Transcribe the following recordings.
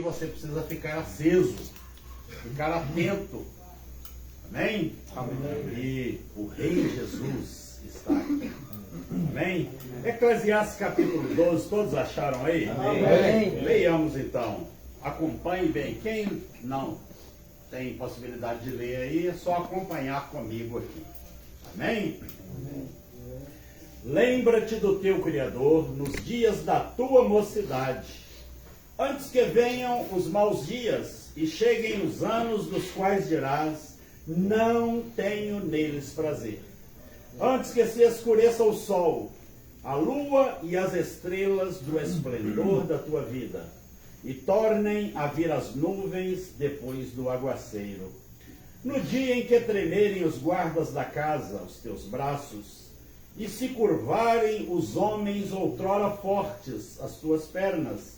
você precisa ficar aceso, ficar atento. Amém? Amém. E o Rei Jesus está aqui. Amém? Eclesiastes capítulo 12, todos acharam aí? Amém. Leiamos então. Acompanhe bem. Quem não tem possibilidade de ler aí, é só acompanhar comigo aqui. Amém? Amém. Lembra-te do teu Criador nos dias da tua mocidade, antes que venham os maus dias e cheguem os anos dos quais dirás: não tenho neles prazer. Antes que se escureça o sol, a lua e as estrelas do esplendor da tua vida, e tornem a vir as nuvens depois do aguaceiro. No dia em que tremerem os guardas da casa aos teus braços, e se curvarem os homens outrora fortes às tuas pernas,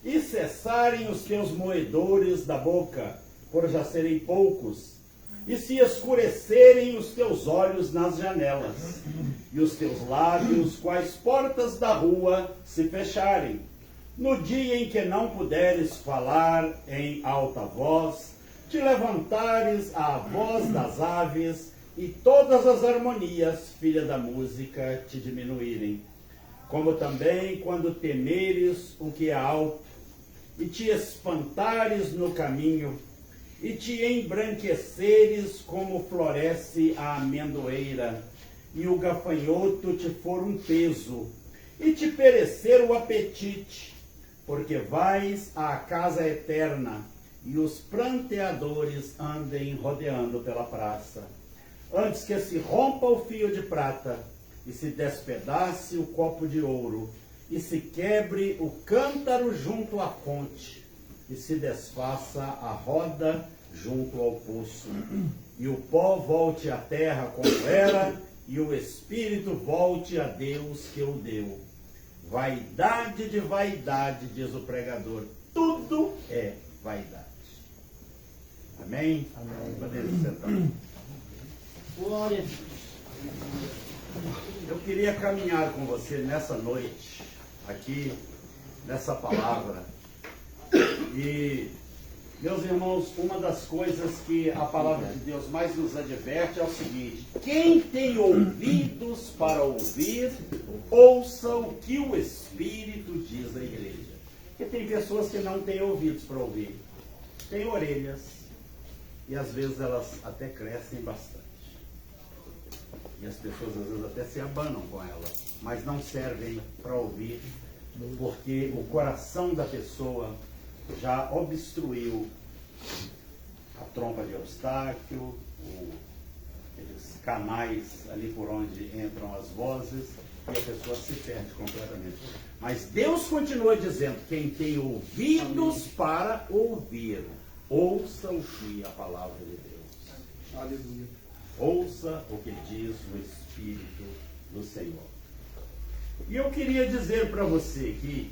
e cessarem os teus moedores da boca, por já serem poucos, e se escurecerem os teus olhos nas janelas, e os teus lábios, quais portas da rua, se fecharem, no dia em que não puderes falar em alta voz, te levantares à voz das aves, e todas as harmonias, filha da música, te diminuírem. Como também quando temeres o que é alto, e te espantares no caminho, e te embranqueceres como floresce a amendoeira, e o gafanhoto te for um peso, e te perecer o apetite, porque vais à casa eterna, e os pranteadores andem rodeando pela praça. Antes que se rompa o fio de prata, e se despedace o copo de ouro, e se quebre o cântaro junto à fonte, e se desfaça a roda junto ao poço, e o pó volte à terra como era, e o espírito volte a Deus que o deu. Vaidade de vaidade, diz o pregador, tudo é vaidade. Amém? Amém. Podemos sentar. Glória a Deus. Eu queria caminhar com você nessa noite, aqui, nessa palavra. E, meus irmãos, uma das coisas que a palavra de Deus mais nos adverte é o seguinte: quem tem ouvidos para ouvir, ouça o que o Espírito diz à igreja. Porque tem pessoas que não têm ouvidos para ouvir, têm orelhas, e às vezes elas até crescem bastante. E as pessoas às vezes até se abanam com elas, mas não servem para ouvir, porque o coração da pessoa já obstruiu a trompa de Eustáquio, aqueles canais ali por onde entram as vozes, e a pessoa se perde completamente. Mas Deus continua dizendo: quem tem ouvidos para ouvir, ouça o que a palavra de Deus. Aleluia. Ouça o que diz o Espírito do Senhor. E eu queria dizer para você que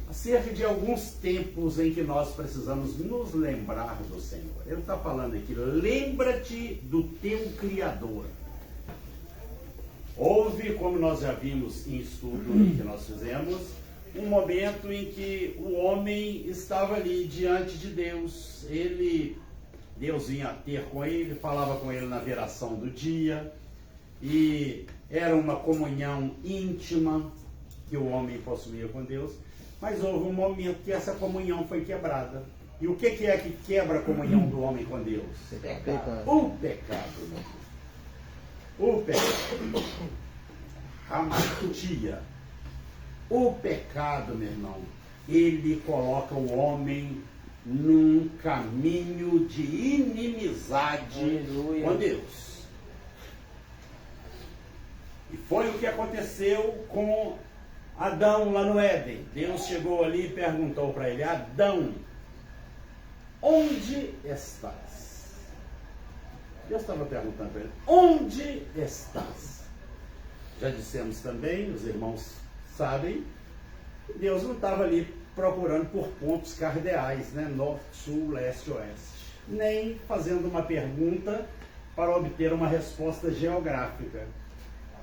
acerca de alguns tempos em que nós precisamos nos lembrar do Senhor. Ele está falando aqui: lembra-te do teu Criador. Houve, como nós já vimos em estudo que nós fizemos, um momento em que o homem estava ali diante de Deus. Deus vinha ter com ele, falava com ele na viração do dia, e era uma comunhão íntima que o homem possuía com Deus, mas houve um momento que essa comunhão foi quebrada. E o que é que quebra a comunhão do homem com Deus? Pecado. O pecado, meu Deus. O pecado. Hamatia. O pecado, meu irmão, ele coloca o homem num caminho de inimizade Aleluia. com Deus. E foi o que aconteceu com Adão lá no Éden. Deus chegou ali e perguntou para ele: Adão, onde estás? Deus estava perguntando para ele: onde estás? Já dissemos também, os irmãos sabem, Deus não estava ali procurando por pontos cardeais, né? Norte, sul, leste, oeste. Nem fazendo uma pergunta para obter uma resposta geográfica.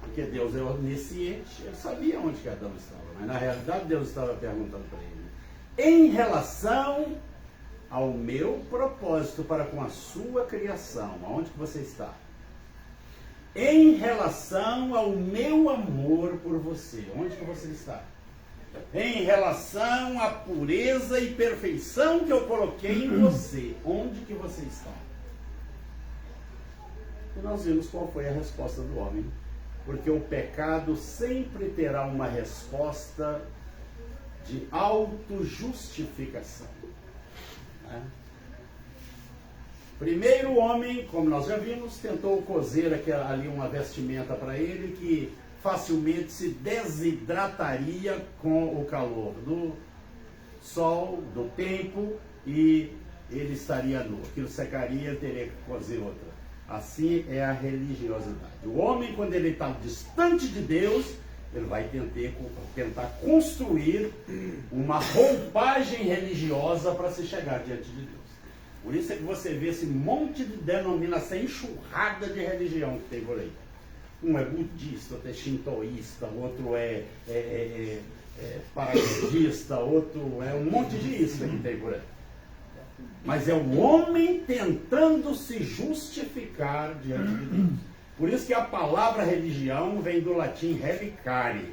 Porque Deus é onisciente, ele sabia onde que Adão estava. Mas na realidade Deus estava perguntando para ele: em relação ao meu propósito para com a sua criação. Aonde que você está? Em relação ao meu amor por você. Onde que você está? Em relação à pureza e perfeição que eu coloquei em você. Onde que você está? E nós vimos qual foi a resposta do homem. Porque o pecado sempre terá uma resposta de autojustificação. Né? Primeiro o homem, como nós já vimos, tentou cozer ali uma vestimenta para ele que facilmente se desidrataria com o calor do sol, do tempo, e ele estaria nu. Aquilo secaria, teria que cozer outra. Assim é a religiosidade. O homem, quando ele está distante de Deus, ele vai tentar construir uma roupagem religiosa para se chegar diante de Deus. Por isso é que você vê esse monte de denominação, enxurrada de religião que tem por aí. Um é budista, outro é shintoísta, outro é paradigista, outro é um monte de isso que tem por aí. Mas é o homem tentando se justificar diante de Deus. Por isso que a palavra religião vem do latim relicare,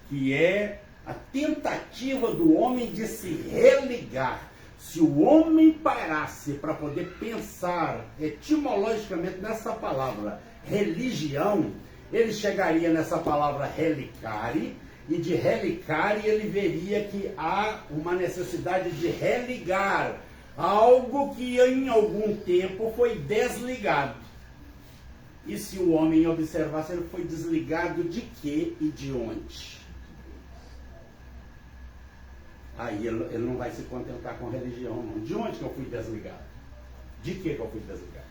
que é a tentativa do homem de se religar. Se o homem parasse para poder pensar etimologicamente nessa palavra religião, ele chegaria nessa palavra relicare, e de relicare ele veria que há uma necessidade de religar algo que em algum tempo foi desligado. E se o homem observasse, ele foi desligado de quê e de onde? Aí ele não vai se contentar com religião, não. De onde que eu fui desligado? De que eu fui desligado?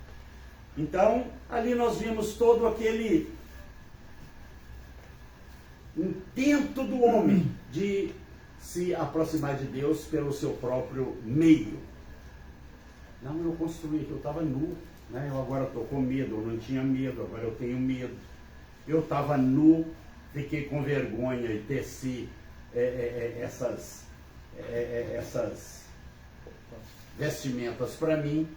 Então, ali nós vimos todo aquele intento do homem de se aproximar de Deus pelo seu próprio meio. Não, eu construí, eu estava nu, né? Eu agora estou com medo, eu não tinha medo, agora eu tenho medo. Eu estava nu, fiquei com vergonha e teci essas vestimentas para mim.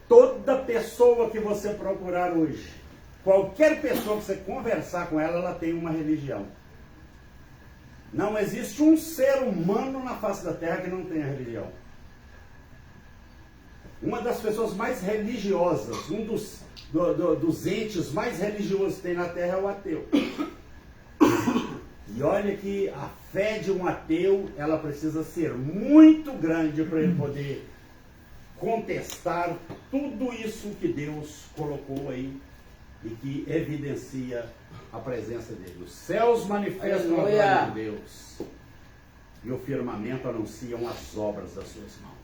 Toda pessoa que você procurar hoje, qualquer pessoa que você conversar com ela, ela tem uma religião. Não existe um ser humano na face da terra que não tenha religião. Uma das pessoas mais religiosas, um dos entes mais religiosos que tem na terra é o ateu. E olha que a fé de um ateu, ela precisa ser muito grande para ele poder contestar tudo isso que Deus colocou aí e que evidencia a presença dele. Os céus manifestam a glória de Deus e o firmamento anunciam as obras das suas mãos.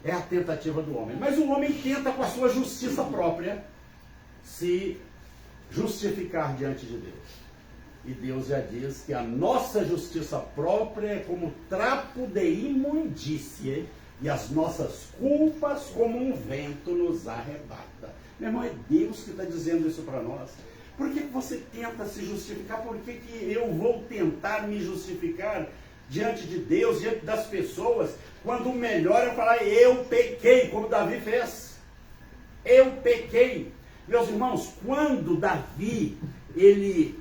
É a tentativa do homem. Mas o homem tenta, com a sua justiça própria, se justificar diante de Deus. E Deus já diz que a nossa justiça própria é como trapo de imundície, e as nossas culpas como um vento nos arrebata. Meu irmão, é Deus que está dizendo isso para nós. Por que você tenta se justificar? Por que eu vou tentar me justificar diante de Deus, diante das pessoas, quando o melhor é falar, eu pequei, como Davi fez. Eu pequei. Meus irmãos, quando Davi,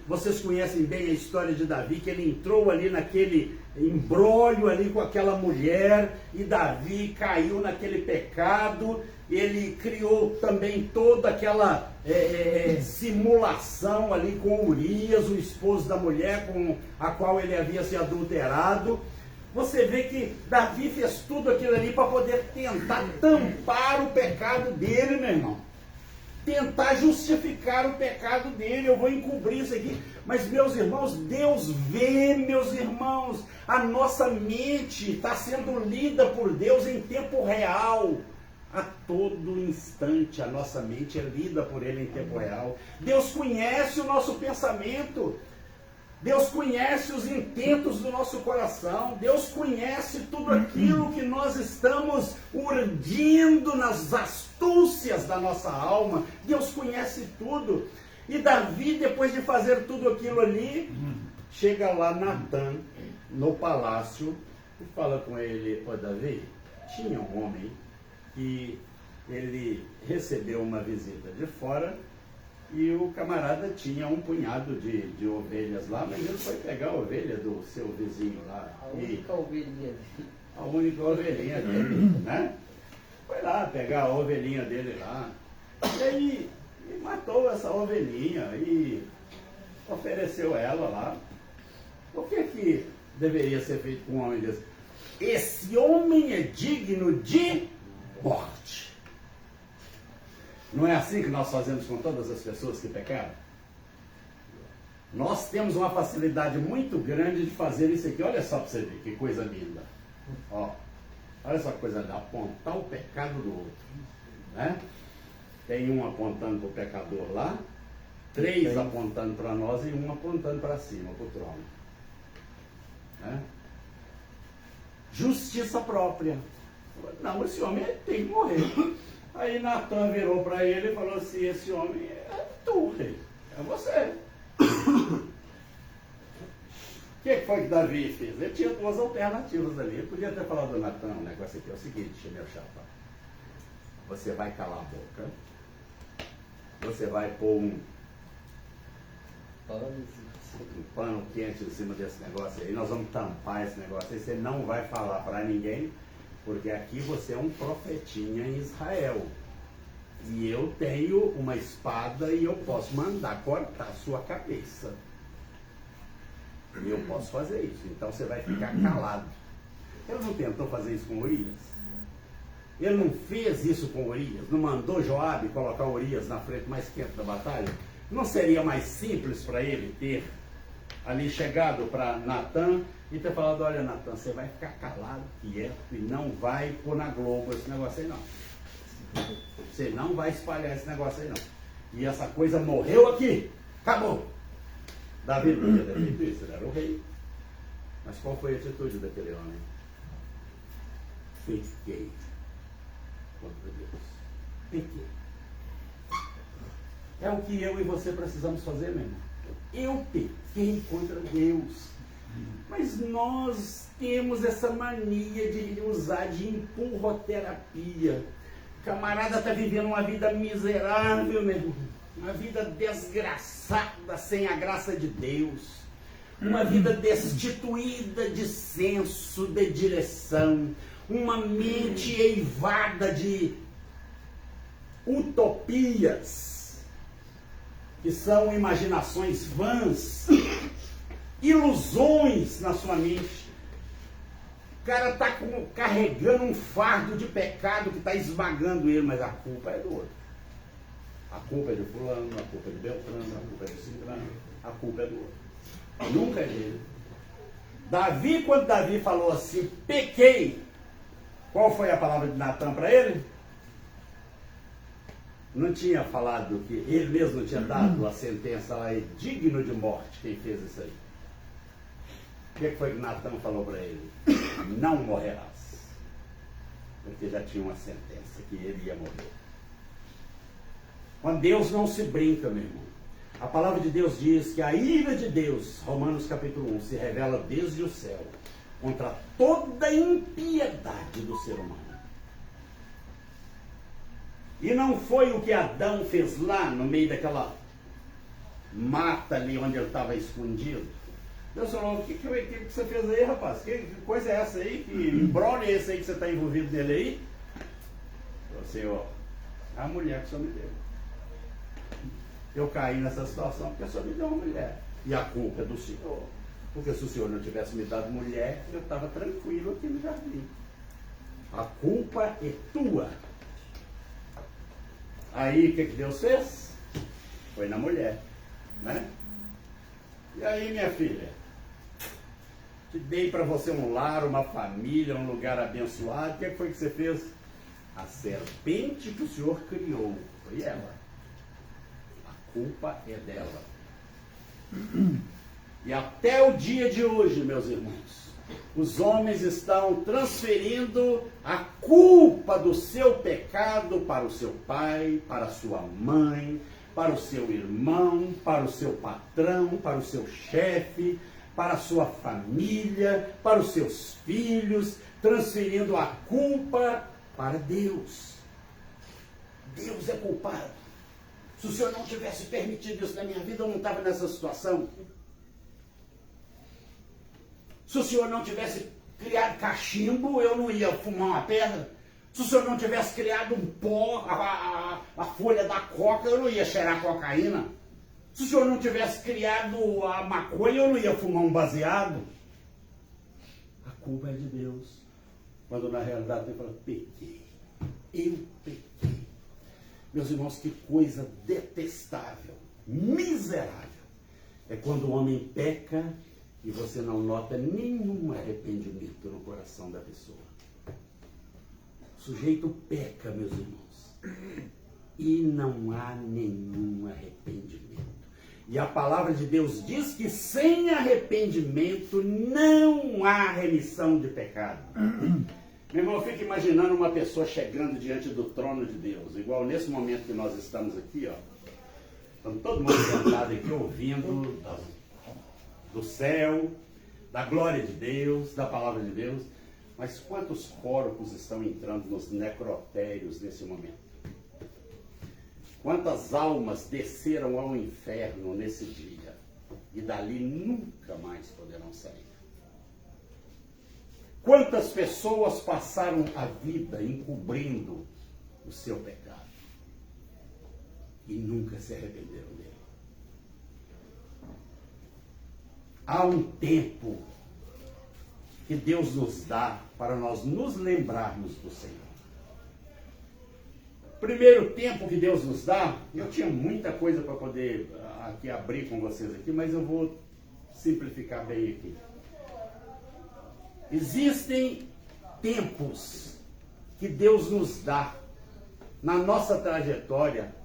vocês conhecem bem a história de Davi, que ele entrou ali naquele imbróglio ali com aquela mulher, e Davi caiu naquele pecado, ele criou também toda aquela simulação ali com Urias, o esposo da mulher com a qual ele havia se adulterado. Você vê que Davi fez tudo aquilo ali para poder tentar tampar o pecado dele, meu irmão. Tentar justificar o pecado dele. Eu vou encobrir isso aqui. Mas, meus irmãos, Deus vê, meus irmãos, a nossa mente está sendo lida por Deus em tempo real. A todo instante a nossa mente é lida por Ele em tempo real. Deus conhece o nosso pensamento. Deus conhece os intentos do nosso coração. Deus conhece tudo aquilo que nós estamos urdindo nas astúcias da nossa alma. Deus conhece tudo. E Davi, depois de fazer tudo aquilo ali, chega lá Natã no palácio e fala com ele: ô Davi, tinha um homem que ele recebeu uma visita de fora e o camarada tinha um punhado de ovelhas lá, mas ele foi pegar a ovelha do seu vizinho lá. A única ovelhinha dele. A única ovelhinha dele, né? Foi lá pegar a ovelhinha dele lá. E aí matou essa ovelhinha e ofereceu ela lá. O que deveria ser feito com um homem desse? Esse homem é digno de morte. Não é assim que nós fazemos com todas as pessoas que pecaram? Nós temos uma facilidade muito grande de fazer isso aqui. Olha só para você ver, que coisa linda. Ó, olha só que coisa linda, apontar o pecado do outro. Né? Tem um apontando para o pecador lá, 3 apontando para nós e um apontando para cima, para o trono. Né? Justiça própria. Não, esse homem tem que morrer. Aí Natan virou para ele e falou assim: esse homem é tu, rei, é você. O que foi que Davi fez? Ele tinha 2 alternativas ali. Ele podia ter falado: Natan, o negócio aqui é o seguinte, meu chapa, você vai calar a boca, você vai pôr um pano quente em cima desse negócio aí, nós vamos tampar esse negócio aí, você não vai falar para ninguém, porque aqui você é um profetinha em Israel. E eu tenho uma espada e eu posso mandar cortar a sua cabeça. E eu posso fazer isso. Então você vai ficar calado. Ele não tentou fazer isso com Urias? Ele não fez isso com Urias? Não mandou Joabe colocar Urias na frente mais quente da batalha? Não seria mais simples para ele ter ali chegado para Natan e ter falado: olha, Natan, você vai ficar calado, quieto e não vai pôr na Globo esse negócio aí não. Você não vai espalhar esse negócio aí não. E essa coisa morreu aqui. Acabou. Davi não ia ter feito isso, ele era o rei. Mas qual foi a atitude daquele homem? Pequei contra Deus. Pequei. É o que eu e você precisamos fazer mesmo. Eu pequei contra Deus. Mas nós temos essa mania de usar de empurroterapia. O camarada está vivendo uma vida miserável, meu irmão. Uma vida desgraçada, sem a graça de Deus. Uma vida destituída de senso, de direção. Uma mente eivada de utopias, que são imaginações vãs, ilusões na sua mente. O cara está carregando um fardo de pecado que está esmagando ele, mas a culpa é do outro. A culpa é de fulano, a culpa é de Beltrano, a culpa é de Ciclano, a culpa é do outro. Nunca é dele. Davi, quando Davi falou assim, pequei, qual foi a palavra de Natan para ele? Não tinha falado que ele mesmo não tinha dado a sentença lá, é digno de morte quem fez isso aí. O que foi que Natan falou para ele? Não morrerás. Porque já tinha uma sentença que ele ia morrer. Com Deus não se brinca, meu irmão. A palavra de Deus diz que a ira de Deus, Romanos capítulo 1, se revela desde o céu contra toda a impiedade do ser humano. E não foi o que Adão fez lá no meio daquela mata ali onde ele estava escondido. Deus falou: o que você fez aí, rapaz? Que coisa é essa aí? Que embrolho é esse aí que você está envolvido nele aí? Você, ó, a mulher que o Senhor me deu. Eu caí nessa situação porque o Senhor me deu uma mulher. E a culpa é do Senhor. Porque se o Senhor não tivesse me dado mulher, eu estava tranquilo aqui no jardim. A culpa é tua. Aí o que Deus fez? Foi na mulher, né? E aí, minha filha, te dei para você um lar, uma família, um lugar abençoado. O que foi que você fez? A serpente que o Senhor criou, foi ela. A culpa é dela. E até o dia de hoje, meus irmãos, os homens estão transferindo a culpa do seu pecado para o seu pai, para a sua mãe, para o seu irmão, para o seu patrão, para o seu chefe, para a sua família, para os seus filhos, transferindo a culpa para Deus. Deus é culpado. Se o Senhor não tivesse permitido isso na minha vida, eu não estava nessa situação. Se o Senhor não tivesse criado cachimbo, eu não ia fumar uma pedra. Se o Senhor não tivesse criado um pó, a folha da coca, eu não ia cheirar cocaína. Se o Senhor não tivesse criado a maconha, eu não ia fumar um baseado. A culpa é de Deus. Quando na realidade ele fala, pequei. Eu pequei. Meus irmãos, que coisa detestável, miserável. É quando o homem peca e você não nota nenhum arrependimento no coração da pessoa. O sujeito peca, meus irmãos, e não há nenhum arrependimento. E a palavra de Deus diz que sem arrependimento não há remissão de pecado. Meu irmão, eu fico imaginando uma pessoa chegando diante do trono de Deus, igual nesse momento que nós estamos aqui, ó. Estamos todo mundo sentado aqui ouvindo do céu, da glória de Deus, da palavra de Deus. Mas quantos corpos estão entrando nos necrotérios nesse momento? Quantas almas desceram ao inferno nesse dia e dali nunca mais poderão sair? Quantas pessoas passaram a vida encobrindo o seu pecado e nunca se arrependeram dele? Há um tempo que Deus nos dá para nós nos lembrarmos do Senhor. Primeiro tempo que Deus nos dá, eu tinha muita coisa para poder aqui abrir com vocês aqui, mas eu vou simplificar bem aqui. Existem tempos que Deus nos dá na nossa trajetória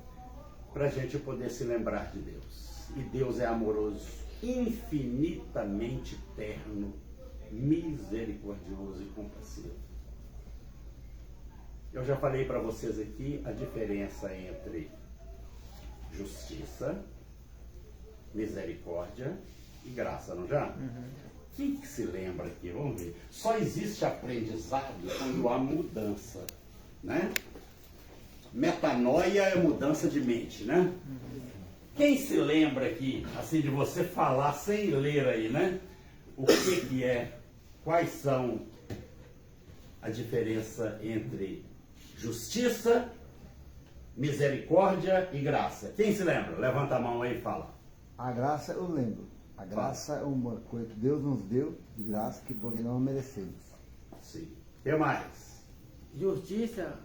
para a gente poder se lembrar de Deus. E Deus é amoroso, infinitamente terno, misericordioso e compassivo. Eu já falei para vocês aqui a diferença entre justiça, misericórdia e graça, não já? Quem que se lembra aqui? Vamos ver. Só existe aprendizado quando há mudança, né? Metanoia é mudança de mente, né? Quem se lembra aqui, assim, de você falar sem ler aí, né? O que é, quais são a diferença entre justiça, misericórdia e graça? Quem se lembra? Levanta a mão aí e fala. A graça eu lembro. A graça é uma coisa que Deus nos deu de graça que porque não merecemos. Sim. O que mais? Justiça,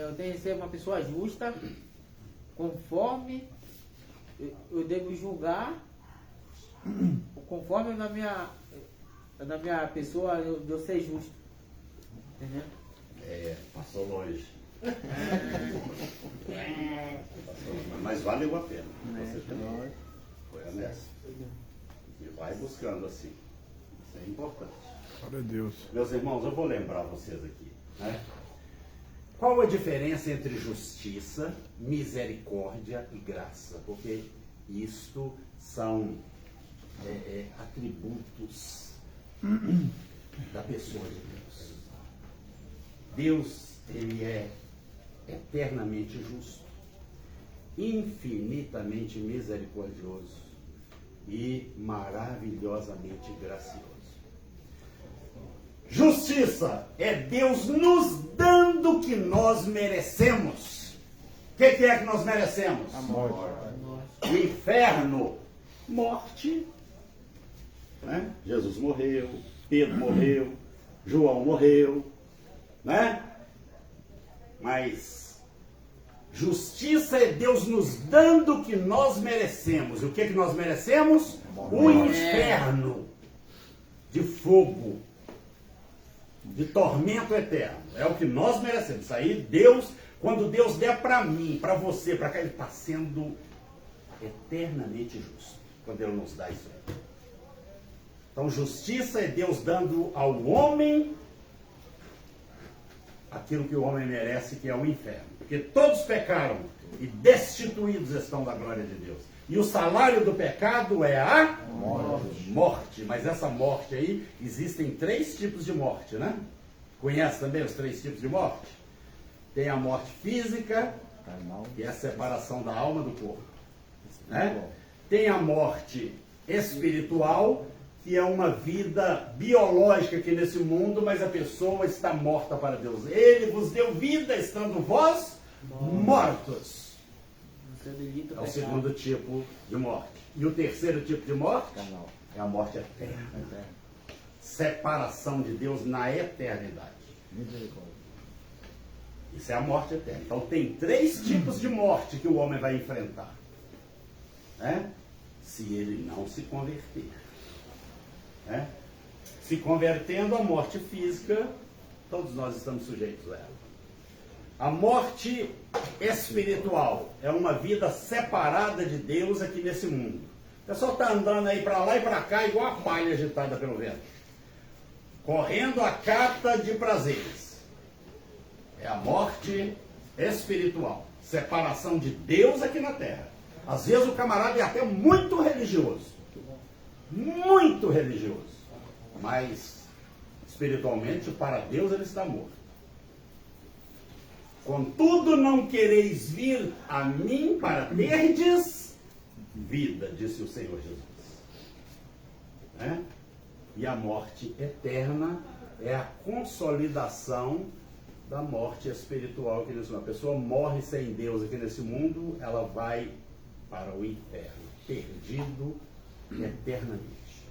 eu tenho que ser uma pessoa justa, conforme eu devo julgar, conforme na minha pessoa eu ser justo. Entendeu? Passou longe. Mas valeu a pena. Você também foi honesto. E vai buscando assim. Isso é importante. Glória a Deus. Meus irmãos, eu vou lembrar vocês aqui, né? Qual a diferença entre justiça, misericórdia e graça? Porque isto são atributos da pessoa de Deus. Deus, ele é eternamente justo, infinitamente misericordioso e maravilhosamente gracioso. Justiça é Deus nos dando o que nós merecemos. O que é que nós merecemos? A morte. O inferno, morte. Né? Jesus morreu, Pedro morreu, João morreu, né? Mas justiça é Deus nos dando o que nós merecemos. E o que nós merecemos? O inferno de fogo, de tormento eterno. É o que nós merecemos. Isso aí, Deus, quando Deus der para mim, para você, para cá, Ele está sendo eternamente justo. Quando Ele nos dá isso aí. Então, justiça é Deus dando ao homem aquilo que o homem merece, que é o inferno. Porque todos pecaram e destituídos estão da glória de Deus. E o salário do pecado é a morte. Mas essa morte aí, existem 3 tipos de morte, né? Conhece também os 3 tipos de morte? Tem a morte física, Carnal. que é a separação da alma do corpo, né? Tem a morte espiritual, que é uma vida biológica aqui nesse mundo, mas a pessoa está morta para Deus. Ele vos deu vida, estando vós mortos. É o segundo tipo de morte. E o terceiro tipo de morte Carnal. é a morte eterna. Separação de Deus na eternidade. Misericórdia. Isso é a morte eterna. Então tem 3 tipos de morte que o homem vai enfrentar, né? Se ele não se converter, né? Se convertendo, a morte física, todos nós estamos sujeitos a ela. A morte espiritual é uma vida separada de Deus aqui nesse mundo. O pessoal está andando aí para lá e para cá igual a palha agitada pelo vento, correndo a cata de prazeres. É a morte espiritual. Separação de Deus aqui na terra. Às vezes o camarada é até muito religioso. Muito religioso. Mas, espiritualmente, para Deus ele está morto. Contudo, não quereis vir a mim para terdes vida, disse o Senhor Jesus. Né? E a morte eterna é a consolidação da morte espiritual aqui nesse mundo. A pessoa morre sem Deus aqui nesse mundo, ela vai para o inferno, perdido eternamente.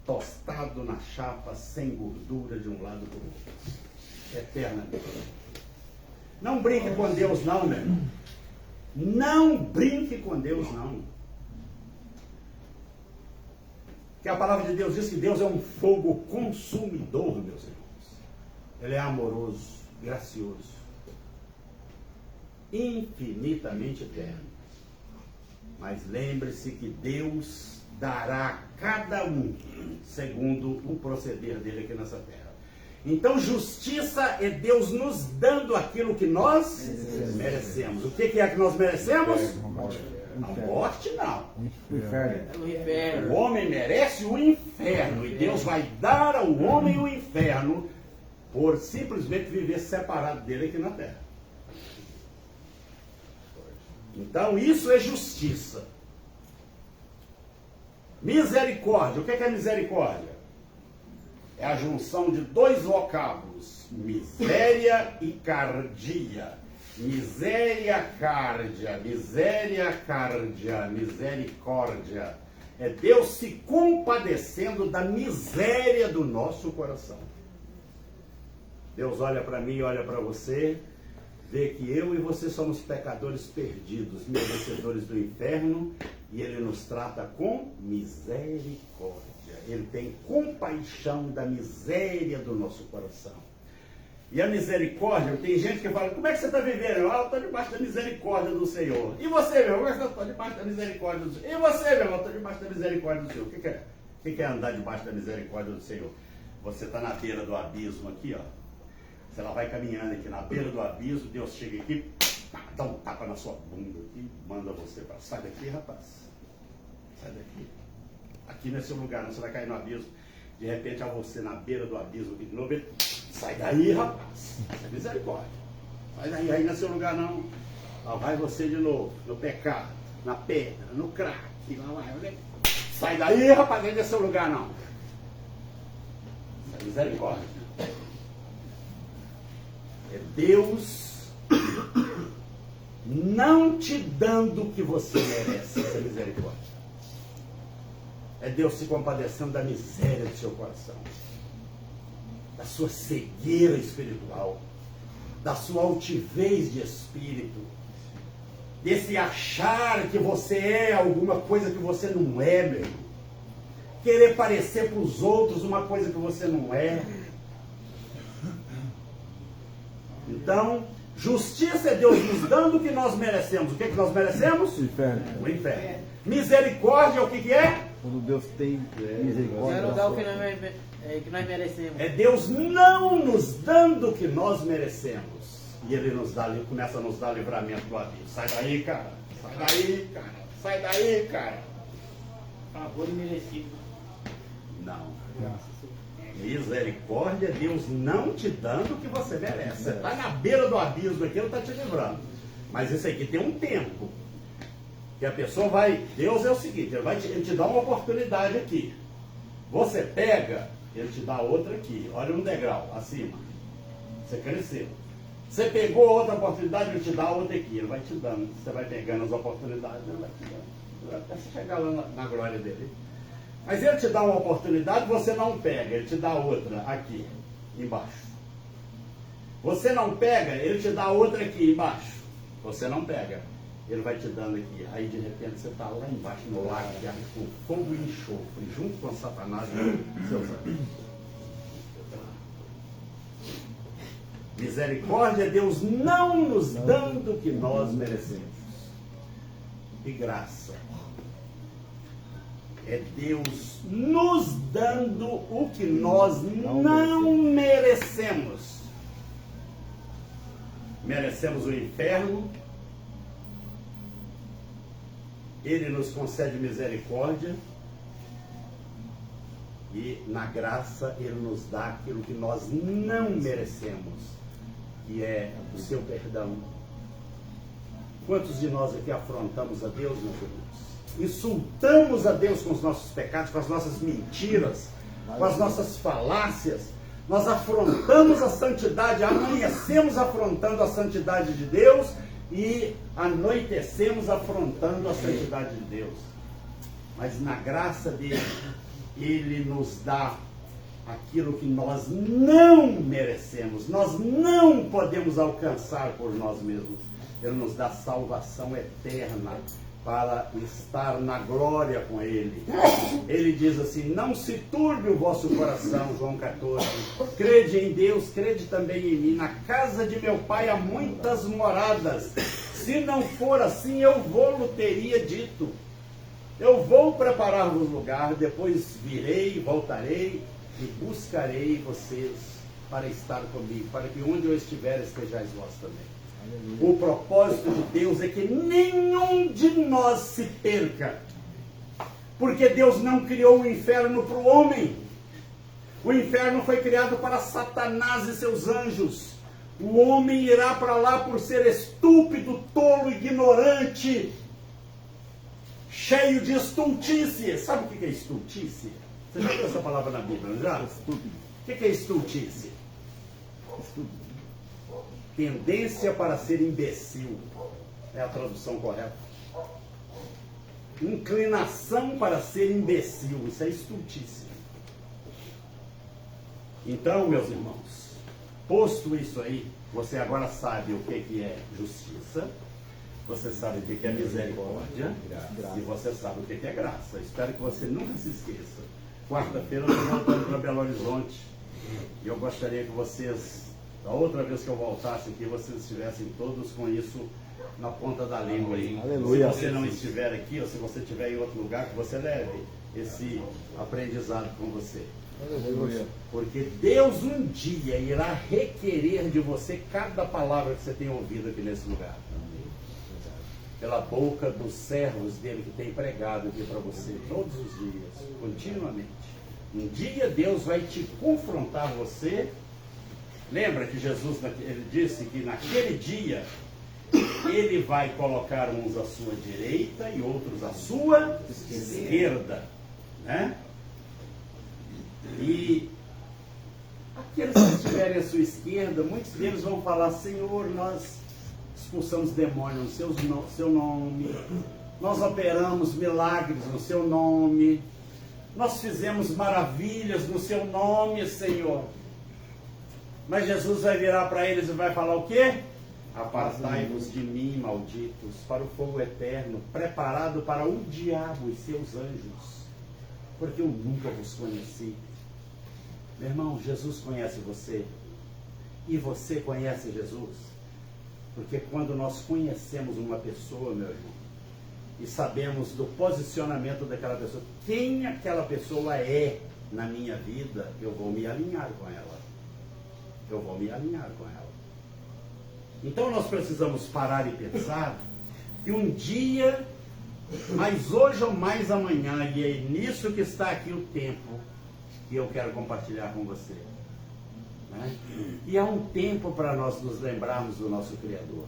Tostado na chapa, sem gordura de um lado para o outro. Eternamente. Não brinque com Deus não, meu irmão. Não brinque com Deus não. Porque a palavra de Deus diz que Deus é um fogo consumidor, meus irmãos. Ele é amoroso, gracioso, infinitamente eterno. Mas lembre-se que Deus dará a cada um segundo o proceder dele aqui nessa terra. Então justiça é Deus nos dando aquilo que nós merecemos. O que é que nós merecemos? A morte não. O inferno. O homem merece o inferno. E Deus vai dar ao homem o inferno por simplesmente viver separado dele aqui na terra. Então isso é justiça. Misericórdia. O que é misericórdia? É a junção de 2 vocábulos, miséria e cardia. Misericórdia, misericórdia. É Deus se compadecendo da miséria do nosso coração. Deus olha para mim, olha para você, vê que eu e você somos pecadores perdidos, merecedores do inferno, e Ele nos trata com misericórdia. Ele tem compaixão da miséria do nosso coração. E a misericórdia, tem gente que fala, como é que você está vivendo? Eu estou debaixo da misericórdia do Senhor. E você, meu irmão? Eu estou debaixo da misericórdia do Senhor. E você, meu irmão? Eu estou debaixo da misericórdia do Senhor. O que é andar debaixo da misericórdia do Senhor? Você está na beira do abismo aqui, ó. Você vai caminhando aqui na beira do abismo, Deus chega aqui, dá um tapa na sua bunda aqui, manda você para... Sai daqui, rapaz. Sai daqui. Aqui não é seu lugar, não, você vai cair no abismo. De repente, a você na beira do abismo aqui de novo, ele... Sai daí, rapaz. É misericórdia. Sai daí, aí não é seu lugar, não. Lá vai você de novo, no pecado, na pedra, no crack. Lá vai. Sai daí, rapaz, aí não é seu lugar, não. É misericórdia. É Deus não te dando o que você merece. Essa é misericórdia. É Deus se compadecendo da miséria do seu coração, da sua cegueira espiritual, da sua altivez de espírito, desse achar que você é alguma coisa que você não é, meu irmão. Querer parecer para os outros uma coisa que você não é. Então, justiça é Deus nos dando o que nós merecemos. O que é que nós merecemos? O inferno. O inferno. Misericórdia é o que é? Quando Deus tem misericórdia. Quero dar o que nós merecemos. É Deus não nos dando o que nós merecemos. E Ele nos dá, começa a nos dar livramento do abismo. Sai daí, cara. Sai daí, cara. Sai daí, cara. Favor imerecido. Não. Misericórdia é Deus não te dando o que você merece. Você está na beira do abismo aqui, Ele está te livrando. Mas isso aqui tem um tempo. Que a pessoa vai... Deus é o seguinte, Ele te dá uma oportunidade aqui. Você pega, Ele te dá outra aqui. Olha um degrau acima. Você cresceu. Você pegou outra oportunidade, Ele te dá outra aqui. Ele vai te dando. Você vai pegando as oportunidades, Ele vai te dando. Até você chegar lá na glória dele. Mas Ele te dá uma oportunidade, você não pega. Ele te dá outra aqui, embaixo. Você não pega, Ele te dá outra aqui embaixo. Você não pega. Ele vai te dando aqui. Aí de repente você está lá embaixo no lago de ar com fogo e enxofre, junto com Satanás e seus anjos. Misericórdia é Deus não nos dando o que nós merecemos. E graça é Deus nos dando o que nós não merecemos. Merecemos o inferno. Ele nos concede misericórdia. E na graça Ele nos dá aquilo que nós não merecemos, que é o seu perdão. Quantos de nós aqui afrontamos a Deus, meus irmãos? Insultamos a Deus com os nossos pecados, com as nossas mentiras, com as nossas falácias. Nós afrontamos a santidade, amanhecemos afrontando a santidade de Deus e anoitecemos afrontando a santidade de Deus. Mas na graça dele, Ele nos dá aquilo que nós não merecemos, nós não podemos alcançar por nós mesmos. Ele nos dá salvação eterna para estar na glória com Ele. Ele diz assim: não se turbe o vosso coração, João 14. Crede em Deus, crede também em mim. Na casa de meu Pai há muitas moradas. Se não for assim, eu vou-lo teria dito. Eu vou preparar-vos lugar, depois virei, voltarei e buscarei vocês para estar comigo, para que onde eu estiver estejais vós também. O propósito de Deus é que nenhum de nós se perca, porque Deus não criou o inferno para o homem. O inferno foi criado para Satanás e seus anjos. O homem irá para lá por ser estúpido, tolo, ignorante, cheio de estultícia. Sabe o que é estultícia? Você já viu essa palavra na Bíblia, não já? Estúpido. O que é estultícia? Estúpido. Tendência para ser imbecil. É a tradução correta. Inclinação para ser imbecil. Isso é estultícia. Então, meus irmãos, posto isso aí, você agora sabe o que é justiça, você sabe o que é misericórdia, e você sabe o que é graça. Espero que você nunca se esqueça. Quarta-feira eu estou voltando para Belo Horizonte, e eu gostaria que vocês, da outra vez que eu voltasse aqui, vocês estivessem todos com isso na ponta da língua aí. Aleluia. Se você não estiver aqui, ou se você estiver em outro lugar, que você leve esse aprendizado com você. Aleluia. Porque Deus um dia irá requerer de você cada palavra que você tem ouvido aqui nesse lugar. Pela boca dos servos dele que tem pregado aqui para você todos os dias, continuamente. Um dia Deus vai te confrontar você. Lembra que Jesus ele disse que naquele dia Ele vai colocar uns à sua direita e outros à sua esquerda, né? E aqueles que estiverem à sua esquerda, muitos deles vão falar: Senhor, nós expulsamos demônios no seu nome, nós operamos milagres no seu nome, nós fizemos maravilhas no seu nome, Senhor. Mas Jesus vai virar para eles e vai falar o quê? Apartai-vos de mim, malditos, para o fogo eterno, preparado para o diabo e seus anjos, porque eu nunca vos conheci. Meu irmão, Jesus conhece você, e você conhece Jesus, porque quando nós conhecemos uma pessoa, meu irmão, e sabemos do posicionamento daquela pessoa, quem aquela pessoa é na minha vida, eu vou me alinhar com ela. Eu vou me alinhar com ela. Então nós precisamos parar e pensar que um dia Mas hoje ou mais amanhã, e é nisso que está aqui o tempo que eu quero compartilhar com você. Né? E há um tempo para nós nos lembrarmos do nosso Criador.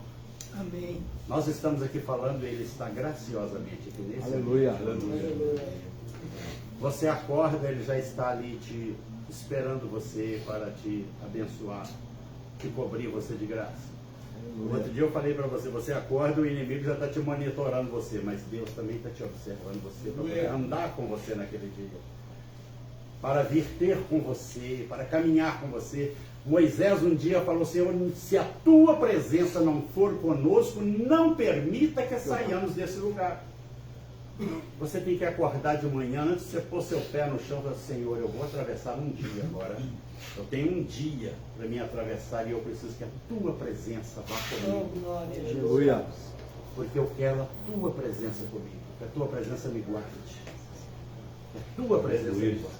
Amém. Nós estamos aqui falando, Ele está graciosamente aqui nesse Aleluia. ambiente. Você acorda, Ele já está ali te esperando você para te abençoar, te cobrir você de graça. Outro dia eu falei para você, você acorda, o inimigo já está te monitorando você, mas Deus também está te observando você, para poder andar com você naquele dia, para vir ter com você, para caminhar com você. Moisés um dia falou, Senhor, se a tua presença não for conosco, não permita que saiamos desse lugar. Você tem que acordar de manhã, antes de você pôr seu pé no chão, e falar, Senhor, eu vou atravessar um dia agora. Eu tenho um dia para me atravessar e eu preciso que a tua presença vá comigo. Oh, glória a Jesus. Aleluia. Porque eu quero a tua presença comigo. Que a tua presença me guarde. Que a tua presença me guarde.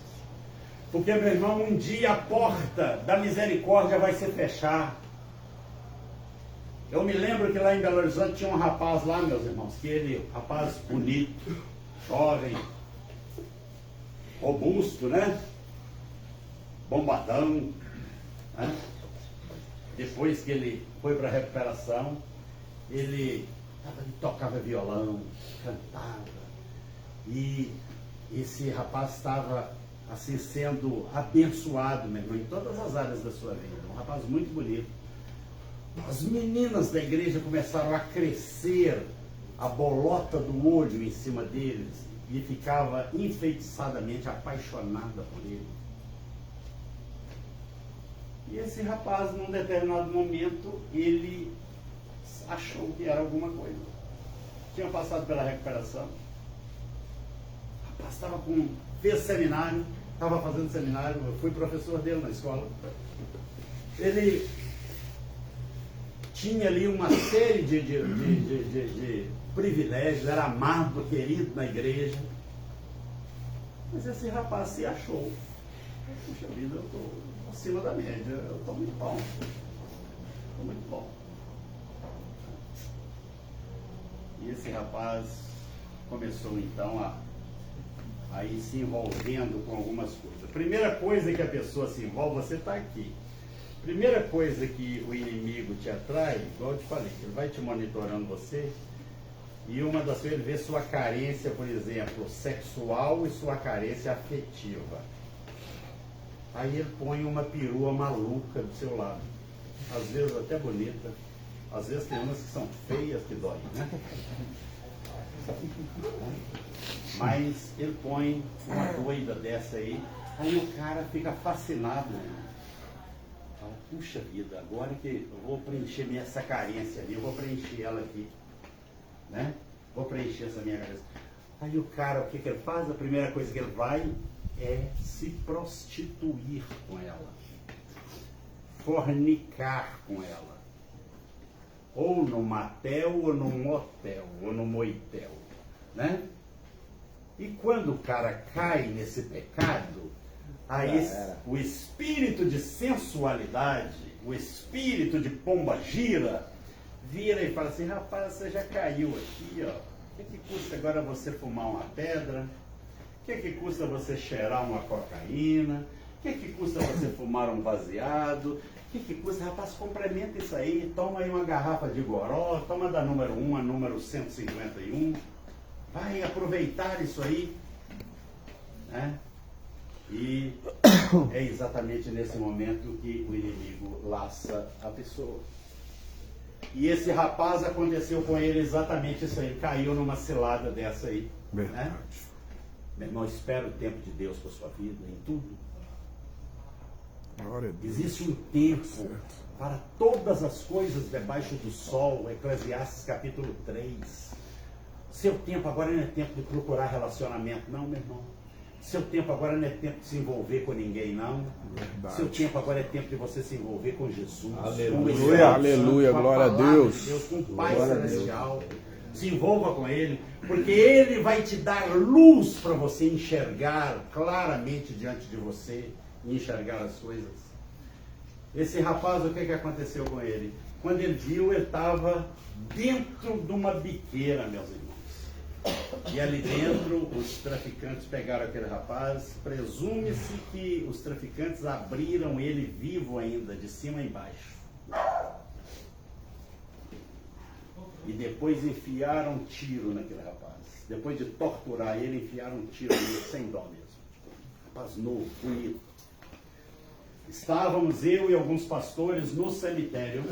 Porque, meu irmão, um dia a porta da misericórdia vai se fechar. Eu me lembro que lá em Belo Horizonte tinha um rapaz lá, meus irmãos, que ele, rapaz bonito, jovem, robusto, né? Bombadão, né? Depois que ele foi para a recuperação, ele tocava violão, cantava, e esse rapaz estava assim sendo abençoado, meu irmão, em todas as áreas da sua vida. Um rapaz muito bonito. As meninas da igreja começaram a crescer a bolota do olho em cima deles e ficava enfeitiçadamente apaixonada por ele. E esse rapaz, num determinado momento, ele achou que era alguma coisa. Tinha passado pela recuperação. O rapaz fez seminário, estava fazendo seminário, eu fui professor dele na escola. Ele tinha ali uma série de privilégios, era amado, querido na igreja. Mas esse rapaz se achou. Puxa vida, eu estou acima da média, eu estou muito bom. Estou muito bom. E esse rapaz começou então a ir se envolvendo com algumas coisas. A primeira coisa que a pessoa se envolve, você está aqui. Primeira coisa que o inimigo te atrai, igual eu te falei, ele vai te monitorando você, e uma das coisas, ele vê sua carência, por exemplo, sexual e sua carência afetiva. Aí ele põe uma perua maluca do seu lado, às vezes até bonita, às vezes tem umas que são feias que doem, né? Mas ele põe uma doida dessa aí o cara fica fascinado, né? Fala, puxa vida, agora que eu vou preencher essa carência ali, eu vou preencher ela aqui, né? Vou preencher essa minha carência. Aí o cara, o que ele faz? A primeira coisa que ele vai é se prostituir com ela, fornicar com ela, ou no motel, ou no motel, ou no moitel, né? E quando o cara cai nesse pecado, aí o espírito de sensualidade, o espírito de pombagira, vira e fala assim, rapaz, você já caiu aqui, ó. O que custa agora você fumar uma pedra? O que custa você cheirar uma cocaína? O que custa você fumar um baseado? O que custa? Rapaz, complementa isso aí, toma aí uma garrafa de goró, toma da número 1 a número 151, vai aproveitar isso aí, né? E é exatamente nesse momento que o inimigo laça a pessoa. E esse rapaz, aconteceu com ele exatamente isso aí, caiu numa cilada dessa aí, né? Meu irmão, espera o tempo de Deus para a sua vida, em tudo. Existe um tempo para todas as coisas debaixo do sol, Eclesiastes capítulo 3. Seu tempo agora não é tempo de procurar relacionamento, não, meu irmão. Seu tempo agora não é tempo de se envolver com ninguém, não. Verdade. Seu tempo agora é tempo de você se envolver com Jesus. Aleluia, aleluia, glória a Deus. Com o Pai Celestial. Se envolva com Ele, porque Ele vai te dar luz para você enxergar claramente diante de você e enxergar as coisas. Esse rapaz, o que aconteceu com ele? Quando ele viu, ele estava dentro de uma biqueira, meus irmãos. E ali dentro, os traficantes pegaram aquele rapaz. Presume-se que os traficantes abriram ele vivo ainda, de cima a embaixo. E depois enfiaram um tiro naquele rapaz. Depois de torturar ele, enfiaram um tiro nele, sem dó mesmo. Rapaz novo, bonito. Estávamos eu e alguns pastores no cemitério,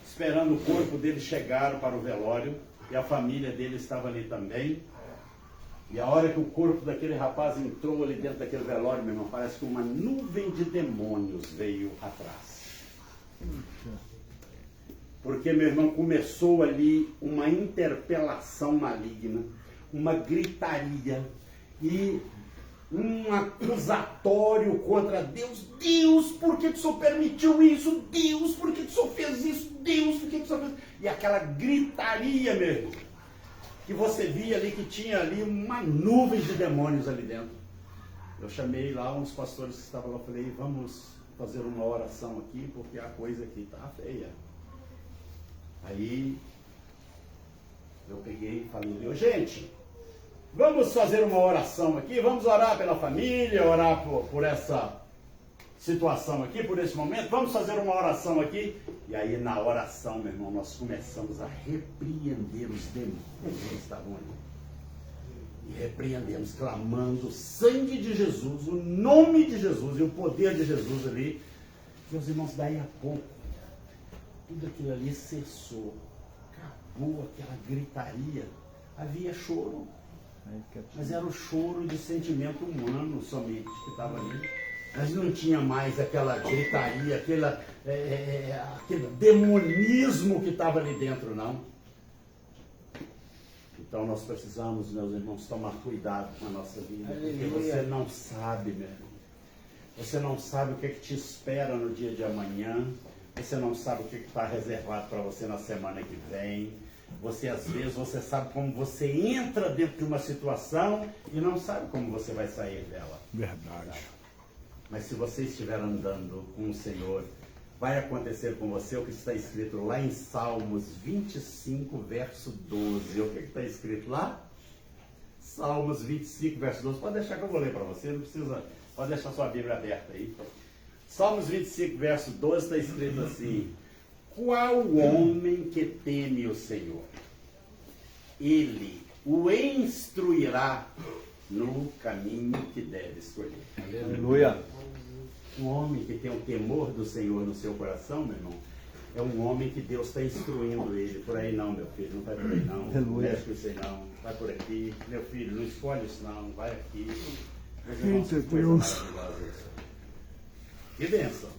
esperando o corpo dele chegar para o velório. E a família dele estava ali também. E a hora que o corpo daquele rapaz entrou ali dentro daquele velório, meu irmão, parece que uma nuvem de demônios veio atrás. Porque, meu irmão, começou ali uma interpelação maligna, uma gritaria e um acusatório contra Deus. Deus, por que o Senhor permitiu isso? Deus, por que o Senhor fez isso? Deus, por que o Senhor fez isso? E aquela gritaria, meu irmão, que você via ali, que tinha ali uma nuvem de demônios ali dentro. Eu chamei lá uns pastores que estavam lá, falei, vamos fazer uma oração aqui, porque a coisa aqui está feia. Aí eu peguei e falei, gente, vamos fazer uma oração aqui, vamos orar pela família, orar por essa situação aqui, por esse momento, vamos fazer uma oração aqui. E aí na oração, meu irmão, nós começamos a repreender os demônios que estavam ali. E repreendemos, clamando o sangue de Jesus, o nome de Jesus e o poder de Jesus ali. Meus irmãos, daí a pouco, tudo aquilo ali cessou, acabou aquela gritaria, havia choro, mas era o choro de sentimento humano somente que estava ali, mas não tinha mais aquela gritaria, aquele demonismo que estava ali dentro, não. Então nós precisamos, meus irmãos, tomar cuidado com a nossa vida, porque você não sabe, meu irmão, você não sabe o que te espera no dia de amanhã. Você não sabe o que está reservado para você na semana que vem. Você, às vezes, você sabe como você entra dentro de uma situação e não sabe como você vai sair dela. Verdade. Mas se você estiver andando com o Senhor, vai acontecer com você o que está escrito lá em Salmos 25, verso 12. O que está escrito lá? Salmos 25, verso 12. Pode deixar que eu vou ler para você, não precisa. Pode deixar sua Bíblia aberta aí. Salmos 25, verso 12, está escrito assim: qual homem que teme o Senhor? Ele o instruirá no caminho que deve escolher. Aleluia. Um homem que tem o temor do Senhor no seu coração, meu irmão, é um homem que Deus está instruindo ele. Por aí não, meu filho, não vai por aí não. Não mexe com isso aí não. Vai por aqui. Meu filho, não escolhe isso não. Vai aqui. Eita Deus. Que bênção.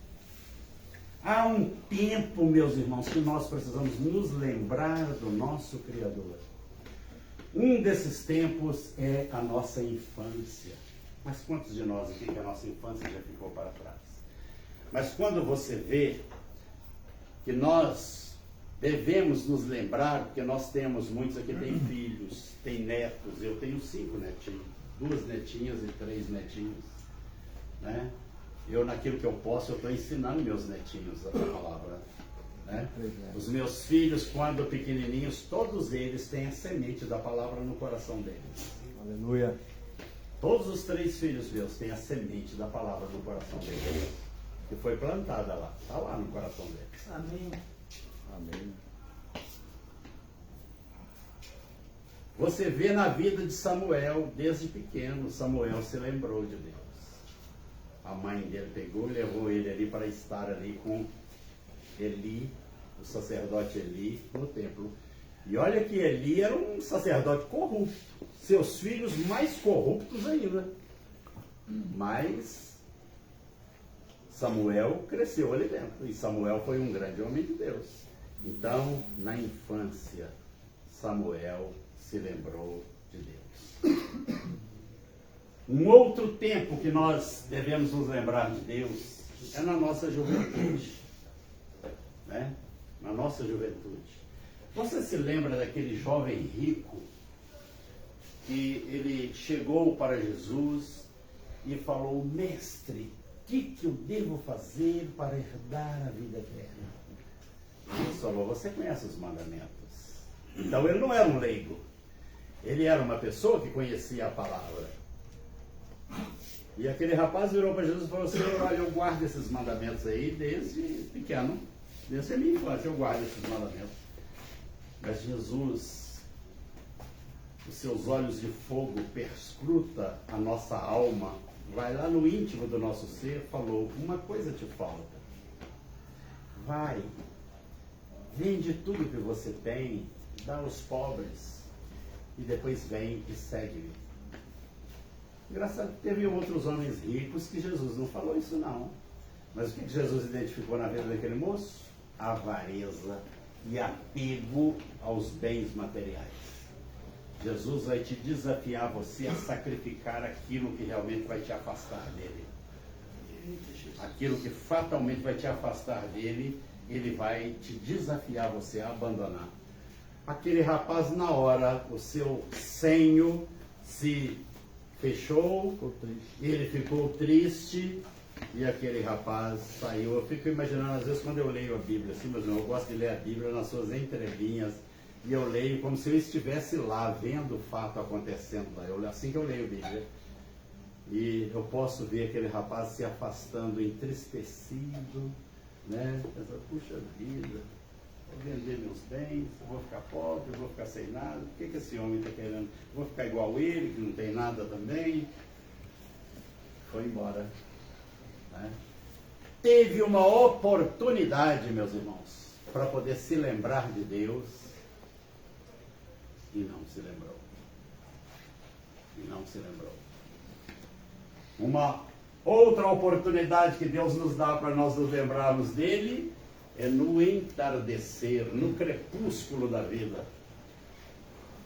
Há um tempo, meus irmãos, que nós precisamos nos lembrar do nosso Criador. Um desses tempos é a nossa infância. Mas quantos de nós aqui que a nossa infância já ficou para trás? Mas quando você vê que nós devemos nos lembrar, porque nós temos, muitos aqui têm filhos, têm netos, eu tenho 5 netinhos, 2 netinhas e 3 netinhos, né? Eu, naquilo que eu posso, eu estou ensinando meus netinhos a palavra, né? Os meus filhos, quando pequenininhos, todos eles têm a semente da palavra no coração deles. Aleluia. Todos os 3 filhos meus têm a semente da palavra no coração deles, que foi plantada lá, está lá no coração deles. Amém. Amém. Você vê na vida de Samuel, desde pequeno, Samuel se lembrou de Deus. A mãe dele pegou e levou ele ali para estar ali com Eli, o sacerdote Eli, no templo. E olha que Eli era um sacerdote corrupto. Seus filhos mais corruptos ainda. Mas Samuel cresceu ali dentro. E Samuel foi um grande homem de Deus. Então, na infância, Samuel se lembrou de Deus. Um outro tempo que nós devemos nos lembrar de Deus é na nossa juventude, né? Na nossa juventude. Você se lembra daquele jovem rico que ele chegou para Jesus e falou: mestre, o que eu devo fazer para herdar a vida eterna? Jesus falou: você conhece os mandamentos. Então ele não era um leigo. Ele era uma pessoa que conhecia a palavra. E aquele rapaz virou para Jesus e falou: Senhor, olha, eu guardo esses mandamentos aí desde pequeno. Desde a minha infância eu guardo esses mandamentos. Mas Jesus, os seus olhos de fogo perscruta a nossa alma, vai lá no íntimo do nosso ser, falou: uma coisa te falta. Vai, vende tudo que você tem, dá aos pobres, e depois vem e segue-me. Engraçado que teve outros homens ricos que Jesus não falou isso não. Mas o que Jesus identificou na vida daquele moço? Avareza e apego aos bens materiais. Jesus vai te desafiar você a sacrificar aquilo que realmente vai te afastar dele. Aquilo que fatalmente vai te afastar dele, ele vai te desafiar você a abandonar. Aquele rapaz, na hora, o seu senho se fechou, ele ficou triste e aquele rapaz saiu. Eu fico imaginando, às vezes, quando eu leio a Bíblia, assim, mas não, eu gosto de ler a Bíblia nas suas entrelinhas, e eu leio como se eu estivesse lá, vendo o fato acontecendo lá. Assim que eu leio a Bíblia. E eu posso ver aquele rapaz se afastando, entristecido, né? Pensa, puxa vida, vou vender meus bens, vou ficar pobre, vou ficar sem nada. O que esse homem está querendo? Vou ficar igual ele, que não tem nada também. Foi embora. Né? Teve uma oportunidade, meus irmãos, para poder se lembrar de Deus e não se lembrou. E não se lembrou. Uma outra oportunidade que Deus nos dá para nós nos lembrarmos dele é no entardecer, no crepúsculo da vida.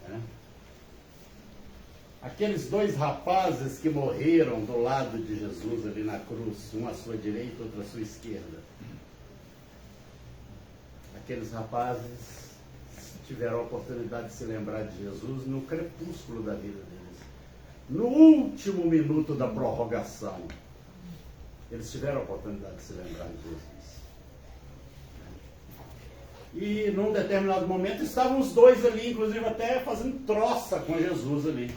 Né? Aqueles dois rapazes que morreram do lado de Jesus ali na cruz, um à sua direita, outro à sua esquerda. Aqueles rapazes tiveram a oportunidade de se lembrar de Jesus no crepúsculo da vida deles. No último minuto da prorrogação, eles tiveram a oportunidade de se lembrar de Jesus. E num determinado momento estavam os dois ali, inclusive até fazendo troça com Jesus ali.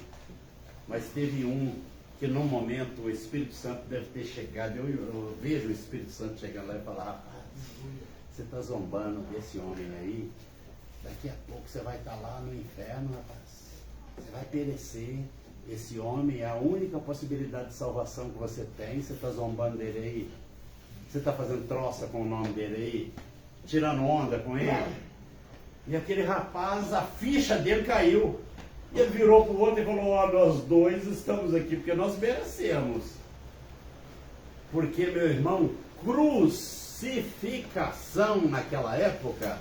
Mas teve um que num momento o Espírito Santo deve ter chegado, eu vejo o Espírito Santo chegando lá e falar: rapaz, você está zombando desse homem aí, daqui a pouco você vai estar lá no inferno, rapaz, você vai perecer. Esse homem é a única possibilidade de salvação que você tem. Você está zombando dele aí? Você está fazendo troça com o nome dele aí? Tirando onda com ele? E aquele rapaz, a ficha dele caiu. E ele virou para o outro e falou: ó, nós dois estamos aqui porque nós merecemos. Porque, meu irmão, crucificação naquela época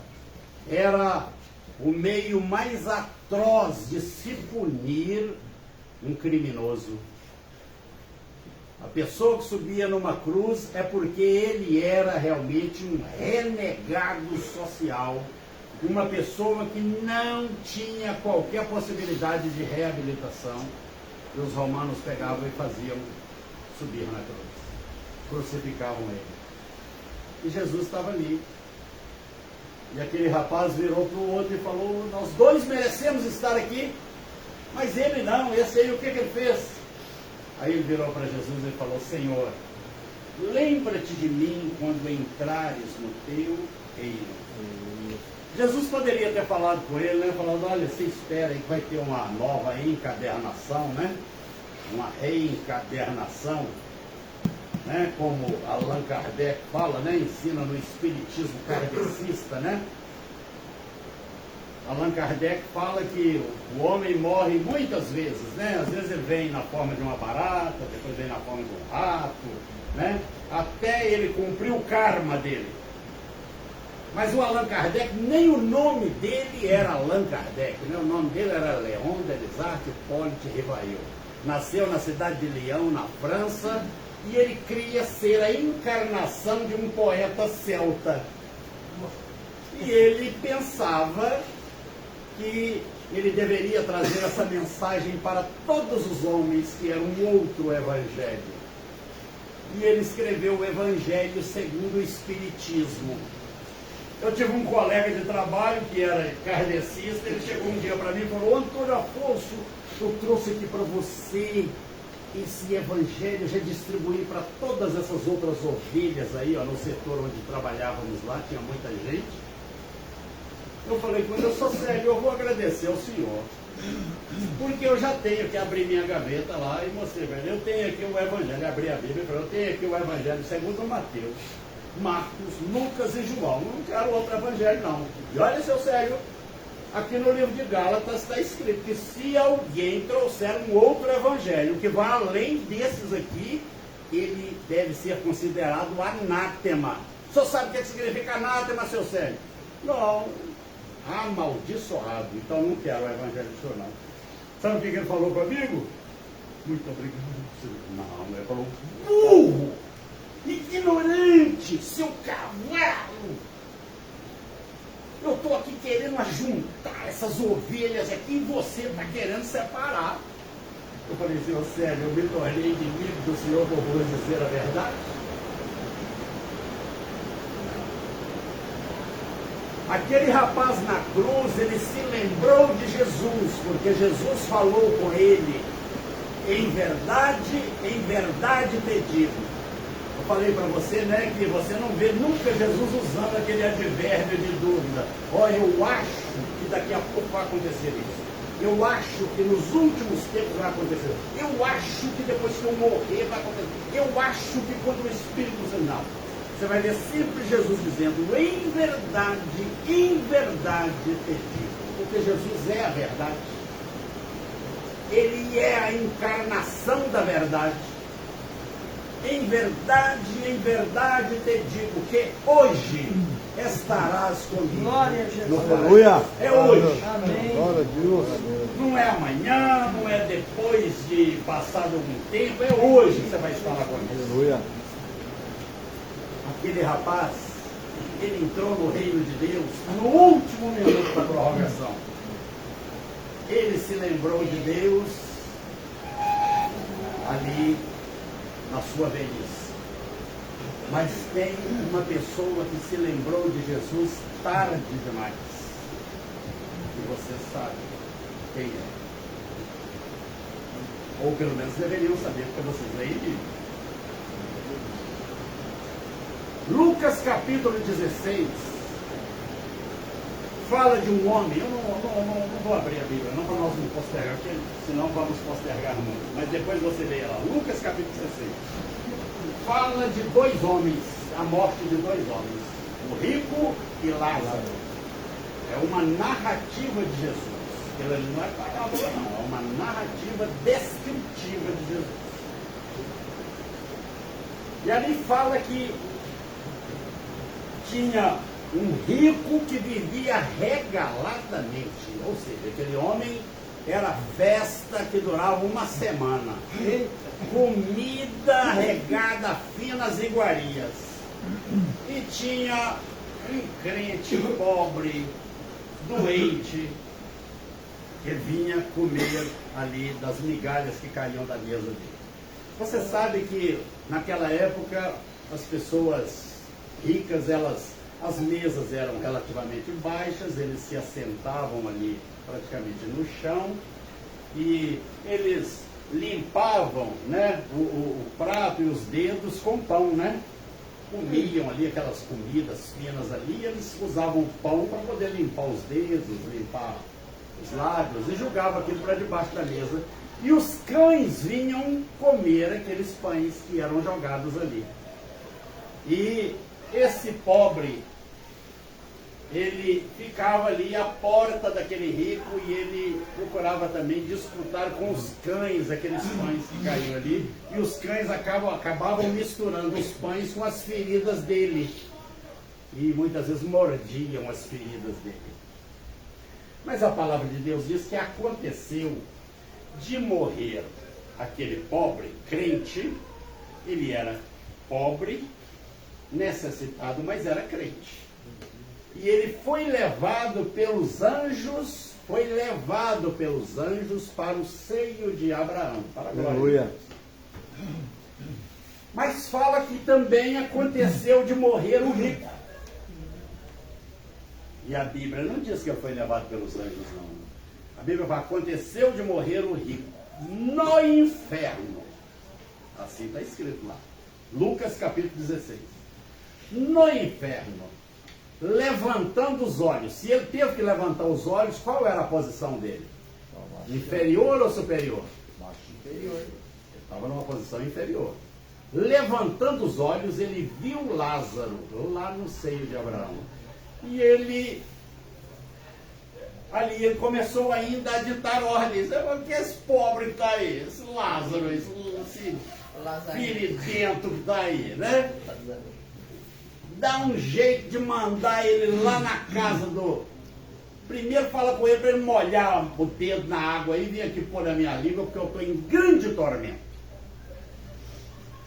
era o meio mais atroz de se punir um criminoso. A pessoa que subia numa cruz é porque ele era realmente um renegado social, uma pessoa que não tinha qualquer possibilidade de reabilitação. E os romanos pegavam e faziam subir na cruz, crucificavam ele. E Jesus estava ali. E aquele rapaz virou para o outro e falou: nós dois merecemos estar aqui. Mas ele não, esse aí, o que ele fez? Aí ele virou para Jesus e falou: Senhor, lembra-te de mim quando entrares no teu reino. Jesus poderia ter falado com ele, né? Falando: olha, você espera aí que vai ter uma nova encadernação, né? Uma reencadernação, né? Como Allan Kardec fala, né? Ensina no espiritismo kardecista, né? Allan Kardec fala que o homem morre muitas vezes, né? Às vezes ele vem na forma de uma barata, depois vem na forma de um rato, né? Até ele cumprir o karma dele. Mas o Allan Kardec, nem o nome dele era Allan Kardec, né? O nome dele era Léon Delisart Hippolyte Rivail. Nasceu na cidade de Lyon, na França, e ele queria ser a encarnação de um poeta celta. E ele pensava que ele deveria trazer essa mensagem para todos os homens, que era um outro evangelho. E ele escreveu o Evangelho segundo o Espiritismo. Eu tive um colega de trabalho que era kardecista, ele chegou um dia para mim e falou: Antônio Afonso, eu trouxe aqui para você esse evangelho, já distribuí para todas essas outras ovelhas aí, ó, no setor onde trabalhávamos lá, tinha muita gente. Eu falei com ele: eu sou sério, eu vou agradecer ao senhor, porque eu já tenho que abrir minha gaveta lá e mostrei para ele: eu tenho aqui o evangelho, abri a Bíblia e falei: eu tenho aqui o evangelho segundo Mateus, Marcos, Lucas e João, não quero outro evangelho não. E olha, seu sério, aqui no livro de Gálatas está escrito que se alguém trouxer um outro evangelho que vá além desses aqui, ele deve ser considerado anátema. O senhor sabe o que significa anátema, seu sério? Não, amaldiçoado. Então não quero o evangelho do senhor não. Sabe o que ele falou comigo? Muito obrigado. Não, ele falou: burro, ignorante, seu cavalo. Eu estou aqui querendo ajuntar essas ovelhas aqui e você está querendo separar. Eu falei: senhor sério, eu me tornei inimigo do senhor por vos dizer a verdade? Aquele rapaz na cruz, ele se lembrou de Jesus, porque Jesus falou com ele: em verdade te digo. Eu falei para você, né, que você não vê nunca Jesus usando aquele advérbio de dúvida. Olha, eu acho que daqui a pouco vai acontecer isso. Eu acho que nos últimos tempos vai acontecer. Eu acho que depois que eu morrer vai acontecer. Eu acho que quando o Espírito Santo... Não. Você vai ver sempre Jesus dizendo: em verdade te digo. Porque Jesus é a verdade. Ele é a encarnação da verdade. Em verdade te digo que hoje estarás comigo. Glória a Jesus. Aleluia. É hoje. Amém. Glória a Deus. Não é amanhã, não é depois de passado algum tempo, é hoje que você vai estar lá comigo. Aleluia. Aquele rapaz, ele entrou no reino de Deus no último minuto da prorrogação. Ele se lembrou de Deus ali na sua velhice. Mas tem uma pessoa que se lembrou de Jesus tarde demais. E você sabe quem é. Ou pelo menos deveriam saber, porque vocês leem Bíblia. Lucas capítulo 16 fala de um homem. Eu não vou abrir a Bíblia, não, para nós não postergar, porque senão vamos postergar muito. Mas depois você leia lá. Lucas capítulo 16 fala de dois homens, a morte de dois homens, o rico e Lázaro. É uma narrativa de Jesus. Ela não é parábola, não, é uma narrativa descritiva de Jesus. E ali fala que tinha um rico que vivia regaladamente, ou seja, aquele homem era festa que durava uma semana, comida regada finas iguarias, e tinha um crente pobre, doente, que vinha comer ali das migalhas que caíam da mesa dele. Você sabe que naquela época as pessoas ricas, as mesas eram relativamente baixas, eles se assentavam ali praticamente no chão e eles limpavam, né, o prato e os dedos com pão, né? Comiam ali aquelas comidas finas ali, eles usavam o pão para poder limpar os dedos, limpar os lábios e jogavam aquilo para debaixo da mesa. E os cães vinham comer aqueles pães que eram jogados ali. E esse pobre, ele ficava ali à porta daquele rico e ele procurava também disputar com os cães, aqueles pães que caíam ali, e os cães acabavam misturando os pães com as feridas dele. E muitas vezes mordiam as feridas dele. Mas a palavra de Deus diz que aconteceu de morrer aquele pobre crente. Ele era pobre, necessitado, mas era crente. E ele foi levado pelos anjos para o seio de Abraão, para a glória de Deus. Mas fala que também aconteceu de morrer o rico. E a Bíblia não diz que ele foi levado pelos anjos, não. A Bíblia fala, aconteceu de morrer o rico no inferno. Assim está escrito lá. Lucas capítulo 16. No inferno, levantando os olhos. Se ele teve que levantar os olhos, qual era a posição dele? Inferior ou superior? Superior. Ele estava numa posição inferior. Levantando os olhos, ele viu Lázaro lá no seio de Abraão. E ele começou ainda a ditar ordens. Que esse pobre que está aí, esse Lázaro, esse piridento que está aí, né? Dá um jeito de mandar ele lá na casa do... Primeiro fala com ele para ele molhar o dedo na água e vir aqui pôr a minha língua, porque eu estou em grande tormento.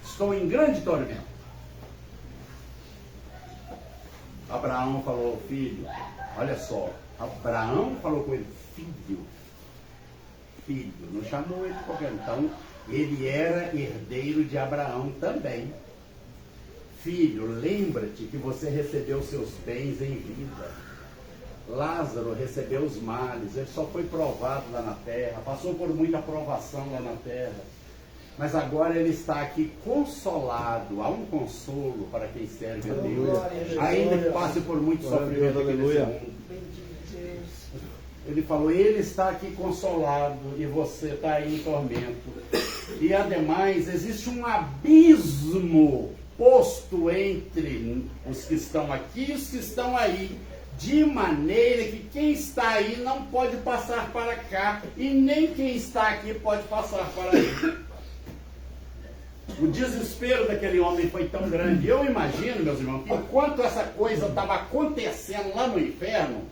Estou em grande tormento. Abraão falou, filho, olha só, Abraão falou com ele, filho, não chamou ele de qualquer um. Então, ele era herdeiro de Abraão também. Filho, lembra-te que você recebeu seus bens em vida. Lázaro recebeu os males, ele só foi provado lá na terra, passou por muita provação lá na terra, mas agora ele está aqui consolado. Há um consolo para quem serve a Deus, ainda que passe por muito sofrimento aqui nesse mundo. Ele falou, ele está aqui consolado e você está aí em tormento. E ademais existe um abismo posto entre os que estão aqui e os que estão aí, de maneira que quem está aí não pode passar para cá, e nem quem está aqui pode passar para aí. O desespero daquele homem foi tão grande. Eu imagino, meus irmãos, que enquanto essa coisa estava acontecendo lá no inferno,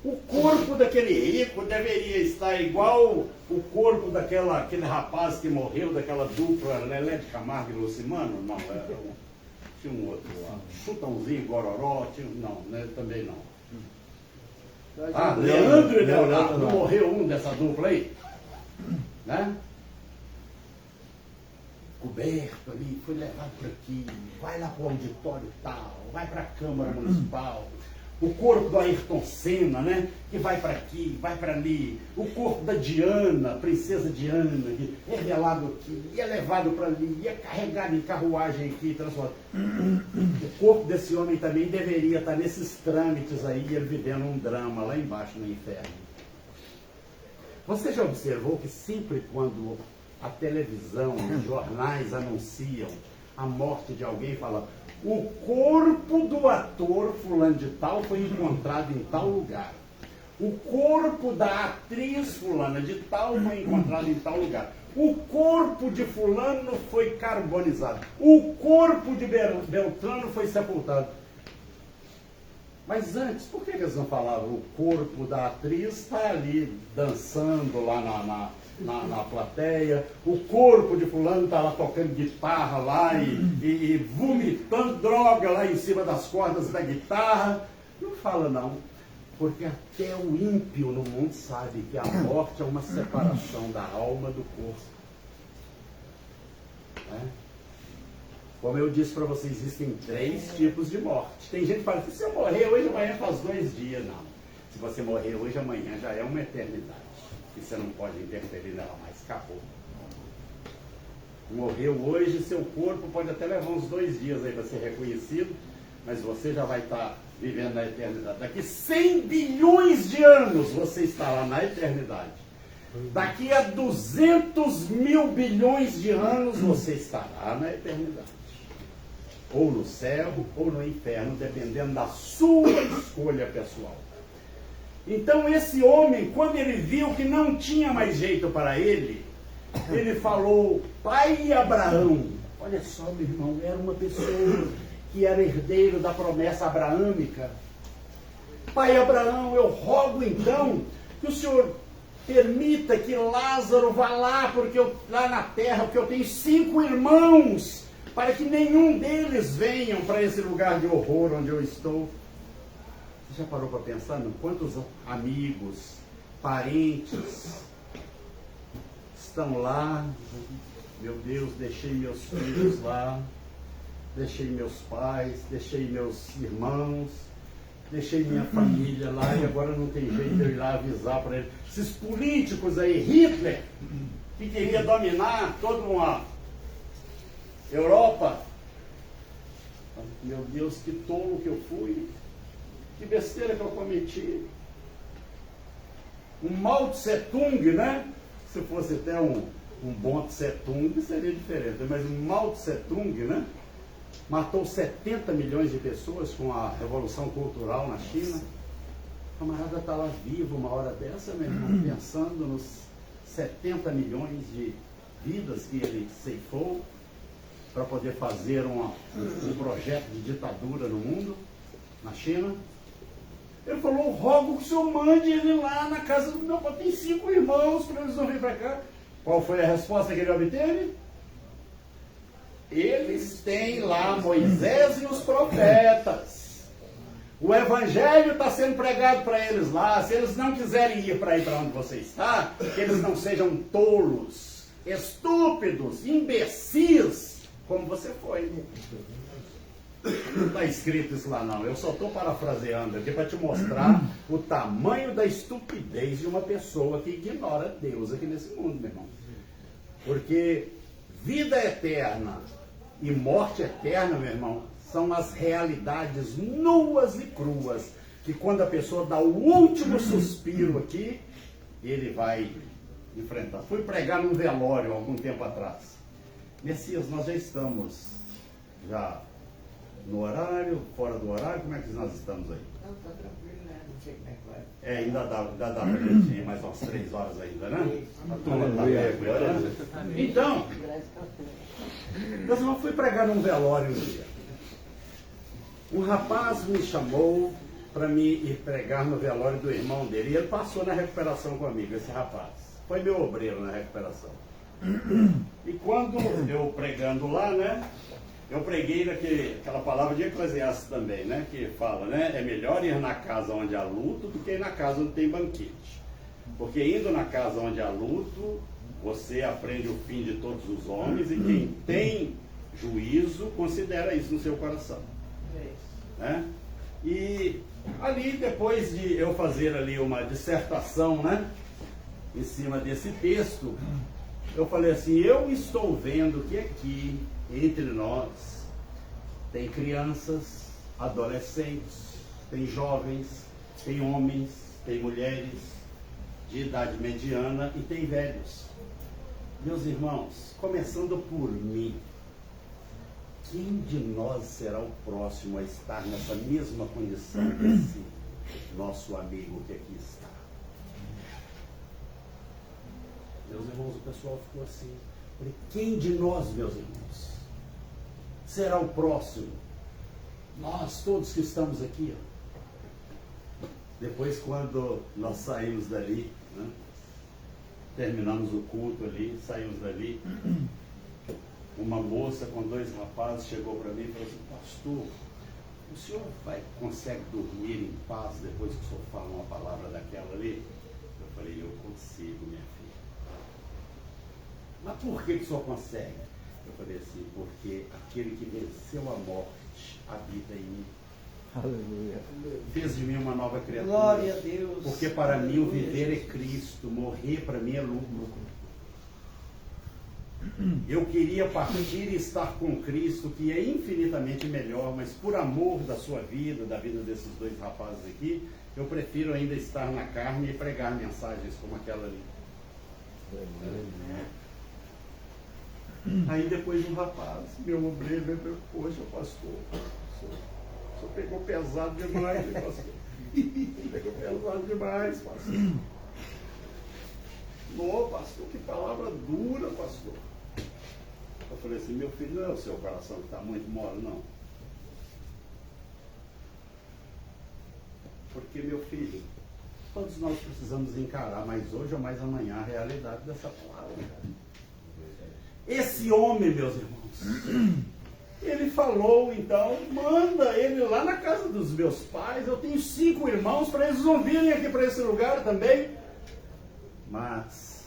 o corpo daquele rico deveria estar igual o corpo daquele rapaz que morreu, daquela dupla Lelé de Camargo e Lucimano. Não, tinha um outro lá, Chutãozinho, Gororó, não, né, também não. Leandro e Leonardo, não morreu um dessa dupla aí? Né? Coberto ali, foi levado para aqui, vai lá para o auditório tal, vai para a Câmara Municipal. O corpo do Ayrton Senna, né? Que vai para aqui, vai para ali. O corpo da Diana, princesa Diana, que é velado aqui, e é levado para ali, e é carregado em carruagem aqui, transformado. O corpo desse homem também deveria estar nesses trâmites aí, ele vivendo um drama lá embaixo no inferno. Você já observou que sempre quando a televisão, os jornais anunciam a morte de alguém, fala: o corpo do ator fulano de tal foi encontrado em tal lugar. O corpo da atriz fulana de tal foi encontrado em tal lugar. O corpo de fulano foi carbonizado. O corpo de Beltrano foi sepultado. Mas antes, por que eles não falavam? O corpo da atriz está ali dançando lá na plateia, o corpo de fulano está lá tocando guitarra lá e vomitando droga lá em cima das cordas da guitarra. Não fala não, porque até o ímpio no mundo sabe que a morte é uma separação da alma do corpo. Né? Como eu disse para vocês, existem 3 tipos de morte. Tem gente que fala que se eu morrer hoje, amanhã faz 2 dias. Não. Se você morrer hoje, amanhã já é uma eternidade. E você não pode interferir nela mais. Acabou. Morreu hoje, seu corpo pode até levar uns 2 dias aí para ser reconhecido, mas você já vai estar vivendo na eternidade. Daqui 100 bilhões de anos você estará na eternidade. Daqui a 200 mil bilhões de anos você estará na eternidade. Ou no céu, ou no inferno, dependendo da sua escolha pessoal. Então esse homem, quando ele viu que não tinha mais jeito para ele falou: pai Abraão. Olha só, meu irmão, era uma pessoa que era herdeiro da promessa abraâmica. Pai Abraão, eu rogo então que o senhor permita que Lázaro vá lá, lá na terra, porque eu tenho 5 irmãos, para que nenhum deles venham para esse lugar de horror onde eu estou. Você já parou para pensar em quantos amigos, parentes estão lá? Meu Deus, deixei meus filhos lá, deixei meus pais, deixei meus irmãos. deixei minha família lá e agora não tem jeito de eu ir lá avisar para eles. Esses políticos aí, Hitler, que queria dominar toda uma Europa. Meu Deus, que tolo que eu fui. Que besteira que eu cometi. Um Mao Tse Tung, né? Se fosse até um bom Tse Tung, seria diferente. Mas um Mao Tse Tung, né? Matou 70 milhões de pessoas com a Revolução Cultural na China. O camarada está lá vivo uma hora dessa, meu irmão, pensando nos 70 milhões de vidas que ele ceifou para poder fazer um projeto de ditadura no mundo, na China. Ele falou, rogo que o senhor mande ele lá na casa do meu pai. Tem 5 irmãos para eles não virem para cá. Qual foi a resposta que ele obteve? Eles têm lá Moisés e os profetas. O evangelho está sendo pregado para eles lá. Se eles não quiserem ir para aí para onde você está, que eles não sejam tolos, estúpidos, imbecis, como você foi. Não está escrito isso lá não, eu só estou parafraseando aqui para te mostrar o tamanho da estupidez de uma pessoa que ignora Deus aqui nesse mundo, meu irmão. Porque vida eterna e morte eterna, meu irmão, são as realidades nuas e cruas, que quando a pessoa dá o último suspiro aqui, ele vai enfrentar. Fui pregar num velório algum tempo atrás. Messias, nós já estamos no horário, fora do horário, como é que nós estamos aí? Não, tá tranquilo, né? Não sei como é que vai. Ainda dá pra gente ir mais umas 3 horas ainda, né? A turma tá tranquila, né? Então, eu fui pregar num velório um dia. Um rapaz me chamou para me ir pregar no velório do irmão dele. E ele passou na recuperação comigo, esse rapaz. Foi meu obreiro na recuperação. E quando eu pregando lá, né? Eu preguei aquela palavra de Eclesiastes também, né? Que fala, né? É melhor ir na casa onde há luto do que ir na casa onde tem banquete. Porque indo na casa onde há luto, você aprende o fim de todos os homens e quem tem juízo considera isso no seu coração. Né? E ali, depois de eu fazer ali uma dissertação, né? Em cima desse texto, eu falei assim, eu estou vendo que aqui, entre nós, tem crianças, adolescentes, tem jovens, tem homens, tem mulheres de idade mediana e tem velhos. Meus irmãos, começando por mim, quem de nós será o próximo a estar nessa mesma condição desse nosso amigo que aqui está? Meus irmãos, o pessoal ficou assim. Falei, quem de nós, meus irmãos, será o próximo? Nós todos que estamos aqui. Ó. Depois, quando nós saímos dali, né, terminamos o culto ali, saímos dali, uma moça com 2 rapazes chegou para mim e falou assim, pastor, o senhor consegue dormir em paz depois que o senhor fala uma palavra daquela ali? Eu falei, eu consigo, minha filha. Mas por que o senhor consegue? Eu falei assim, porque aquele que venceu a morte habita em mim. Aleluia. Fez de mim uma nova criatura. Glória a Deus. Porque para mim o viver é Cristo, morrer para mim é lucro. Eu queria partir e estar com Cristo, que é infinitamente melhor, mas por amor da sua vida, da vida desses 2 rapazes aqui, eu prefiro ainda estar na carne e pregar mensagens como aquela ali. Aí depois um rapaz, meu obreiro, poxa, pastor, o senhor pegou pesado demais, hein, pastor? Pegou pesado demais, pastor. Não, pastor, que palavra dura, pastor. Eu falei assim, meu filho, não é o seu coração que está muito mole, não. Porque, meu filho, todos nós precisamos encarar mais hoje ou mais amanhã a realidade dessa palavra. Esse homem, meus irmãos, ele falou, então, manda ele lá na casa dos meus pais, eu tenho 5 irmãos, para eles não virem aqui para esse lugar também. Mas,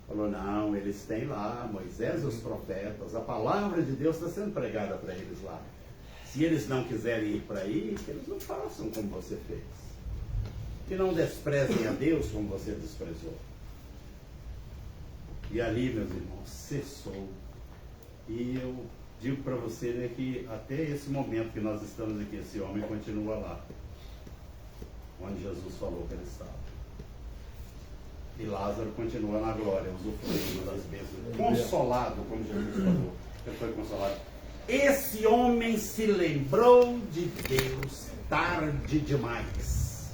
falou, não, eles têm lá, Moisés e os profetas, a palavra de Deus está sendo pregada para eles lá. Se eles não quiserem ir para aí, que eles não façam como você fez. Que não desprezem a Deus como você desprezou. E ali, meus irmãos, cessou. E eu digo para você, né, que até esse momento que nós estamos aqui, esse homem continua lá, onde Jesus falou que ele estava. E Lázaro continua na glória, usufruindo das bênçãos, consolado, como Jesus falou, ele foi consolado. Esse homem se lembrou de Deus tarde demais.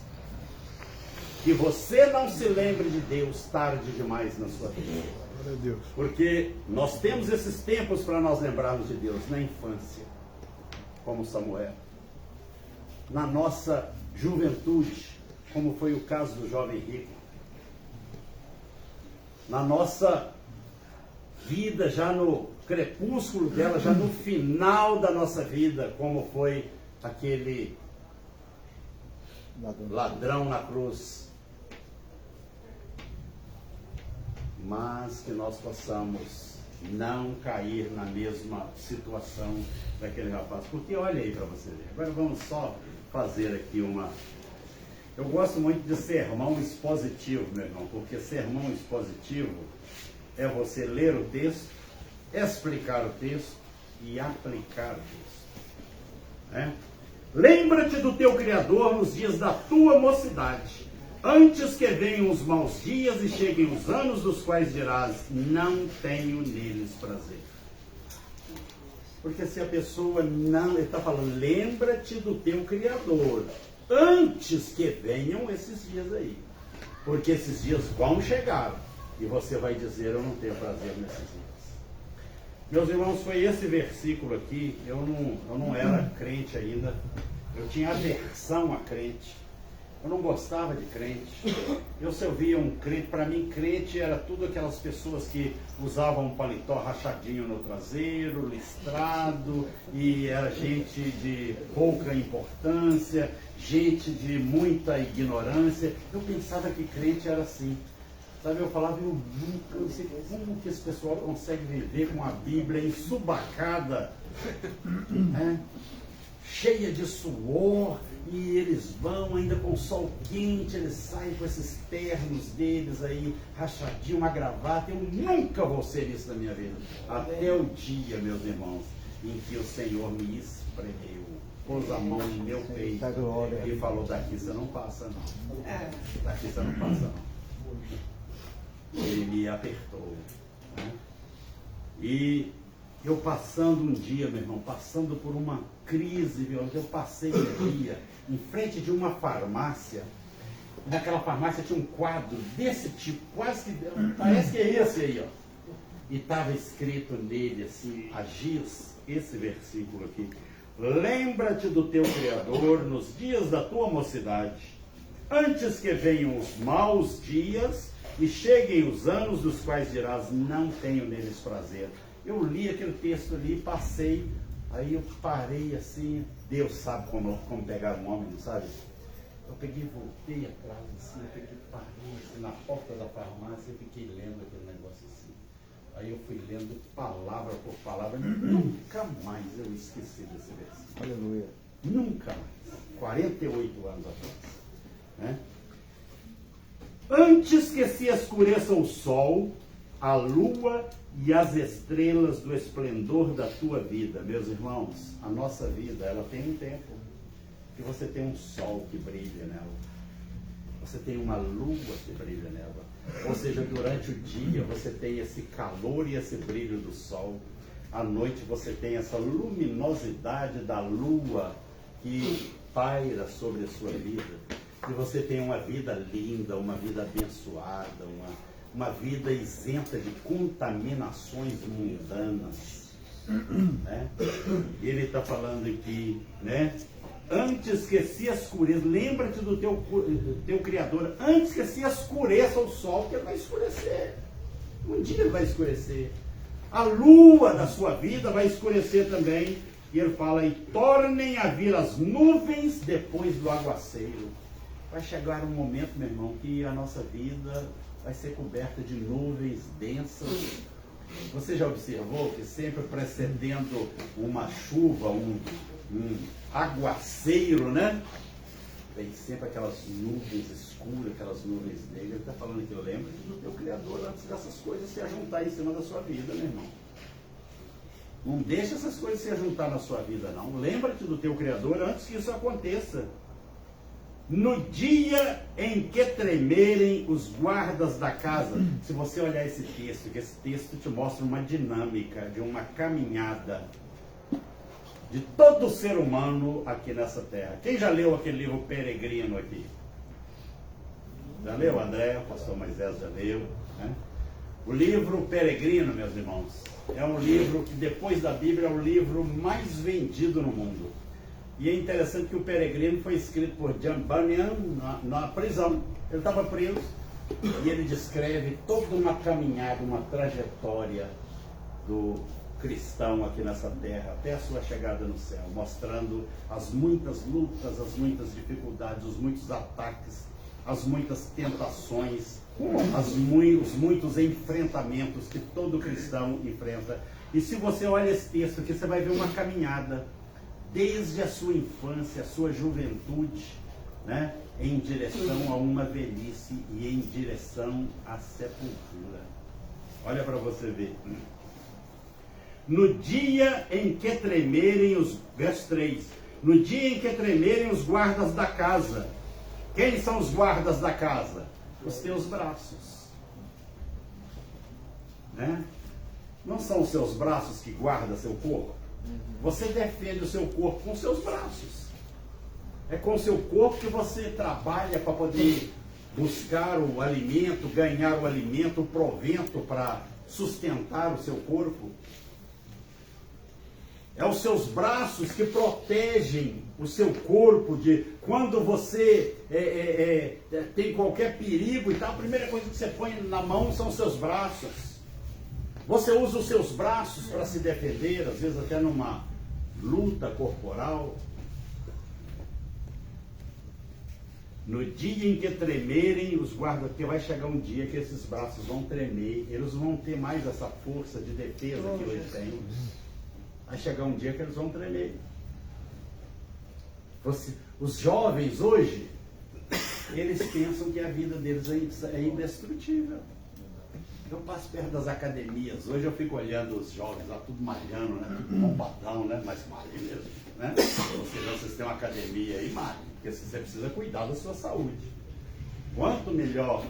Que você não se lembre de Deus tarde demais na sua vida. Glória a Deus. Porque nós temos esses tempos para nós lembrarmos de Deus na infância, como Samuel, na nossa juventude, como foi o caso do jovem rico, na nossa vida, já no crepúsculo dela, já no final da nossa vida, como foi aquele ladrão na cruz. Mas que nós possamos não cair na mesma situação daquele rapaz. Porque olha aí para você ver. Agora vamos só fazer aqui uma... Eu gosto muito de sermão expositivo, meu irmão, porque sermão expositivo é você ler o texto, explicar o texto e aplicar o texto. Né? Lembra-te do teu Criador nos dias da tua mocidade, antes que venham os maus dias e cheguem os anos dos quais dirás, não tenho neles prazer. Porque se a pessoa não... Ele está falando, lembra-te do teu Criador, antes que venham esses dias aí. Porque esses dias vão chegar, e você vai dizer, eu não tenho prazer nesses dias. Meus irmãos, foi esse versículo aqui, eu não era crente ainda, eu tinha aversão a crente. Eu não gostava de crente. Eu se eu via um crente, para mim crente era tudo aquelas pessoas que usavam um paletó rachadinho no traseiro, listrado, e era gente de pouca importância, gente de muita ignorância. Eu pensava que crente era assim. Sabe, eu falava, eu nunca, não sei como que esse pessoal consegue viver com a Bíblia ensubacada, né? Cheia de suor, e eles vão ainda com o sol quente, eles saem com esses ternos deles aí, rachadinho, uma gravata. Eu nunca vou ser isso na minha vida. Até o dia, meus irmãos, em que o Senhor me espremeu, pôs a mão no meu peito e falou, daqui você não passa não. Daqui você não passa não. Ele me apertou, né? E eu passando um dia, meu irmão, passando por uma crise violenta, eu passei um dia em frente de uma farmácia. Naquela farmácia tinha um quadro desse tipo, quase que, parece que é esse aí, ó. E estava escrito nele assim, a giz, esse versículo aqui: lembra-te do teu Criador nos dias da tua mocidade, antes que venham os maus dias e cheguem os anos dos quais dirás, não tenho neles prazer. Eu li aquele texto ali, passei, aí eu parei assim, Deus sabe como pegar um homem, não sabe? Eu peguei, voltei atrás assim, eu peguei, parei assim, na porta da farmácia e fiquei lendo aquele negócio assim. Aí eu fui lendo palavra por palavra, nunca mais eu esqueci desse versículo. Aleluia. Nunca mais. 48 anos atrás. Né? Antes que se escureça o sol, a lua e as estrelas do esplendor da tua vida. Meus irmãos, a nossa vida, ela tem um tempo. Que você tem um sol que brilha nela. Você tem uma lua que brilha nela. Ou seja, durante o dia você tem esse calor e esse brilho do sol. À noite você tem essa luminosidade da lua que paira sobre a sua vida. E você tem uma vida linda, uma vida abençoada, uma vida isenta de contaminações mundanas. Né? Ele está falando aqui, né? Antes que se escureça, lembra-te do teu Criador, antes que se escureça o sol, porque ele vai escurecer. Um dia ele vai escurecer. A lua da sua vida vai escurecer também. E ele fala, e tornem a vir as nuvens depois do aguaceiro. Vai chegar um momento, meu irmão, que a nossa vida vai ser coberta de nuvens densas. Você já observou que sempre precedendo uma chuva, aguaceiro, né? Tem sempre aquelas nuvens escuras, aquelas nuvens negras. Ele está falando que eu lembro do teu Criador antes dessas coisas se ajuntar em cima da sua vida, meu irmão. Não deixa essas coisas se ajuntar na sua vida, não. Lembra-te do teu Criador antes que isso aconteça. No dia em que tremerem os guardas da casa. Se você olhar esse texto, que esse texto te mostra uma dinâmica de uma caminhada de todo ser humano aqui nessa terra. Quem já leu aquele livro Peregrino aqui? Já leu, André? O pastor Moisés já leu, né? O livro Peregrino, meus irmãos, é um livro que depois da Bíblia é o livro mais vendido no mundo. E é interessante que o Peregrino foi escrito por John Bunyan na prisão. Ele estava preso e ele descreve toda uma caminhada, uma trajetória do cristão aqui nessa terra, até a sua chegada no céu, mostrando as muitas lutas, as muitas dificuldades, os muitos ataques, as muitas tentações, os muitos enfrentamentos que todo cristão enfrenta. E se você olha esse texto aqui, você vai ver uma caminhada desde a sua infância, a sua juventude, né, em direção a uma velhice e em direção à sepultura. Olha para você ver. No dia em que tremerem os... Verso 3. No dia em que tremerem os guardas da casa. Quem são os guardas da casa? Os teus braços. Né? Não são os seus braços que guardam seu corpo? Você defende o seu corpo com os seus braços. É com o seu corpo que você trabalha para poder buscar o alimento, ganhar o alimento, o provento para sustentar o seu corpo. É os seus braços que protegem o seu corpo de quando você tem qualquer perigo e tal. A primeira coisa que você põe na mão são os seus braços. Você usa os seus braços para se defender, às vezes até numa luta corporal. No dia em que tremerem os guardas, porque vai chegar um dia que esses braços vão tremer, eles vão ter mais essa força de defesa que eles têm. Vai chegar um dia que eles vão tremer. Os jovens hoje, eles pensam que a vida deles é indestrutível. Eu passo perto das academias, hoje eu fico olhando os jovens lá, tudo malhando, né? Tudo bombadão, né? Mas malha mesmo, né? Ou seja, vocês têm uma academia aí, malha, porque você precisa cuidar da sua saúde. Quanto melhor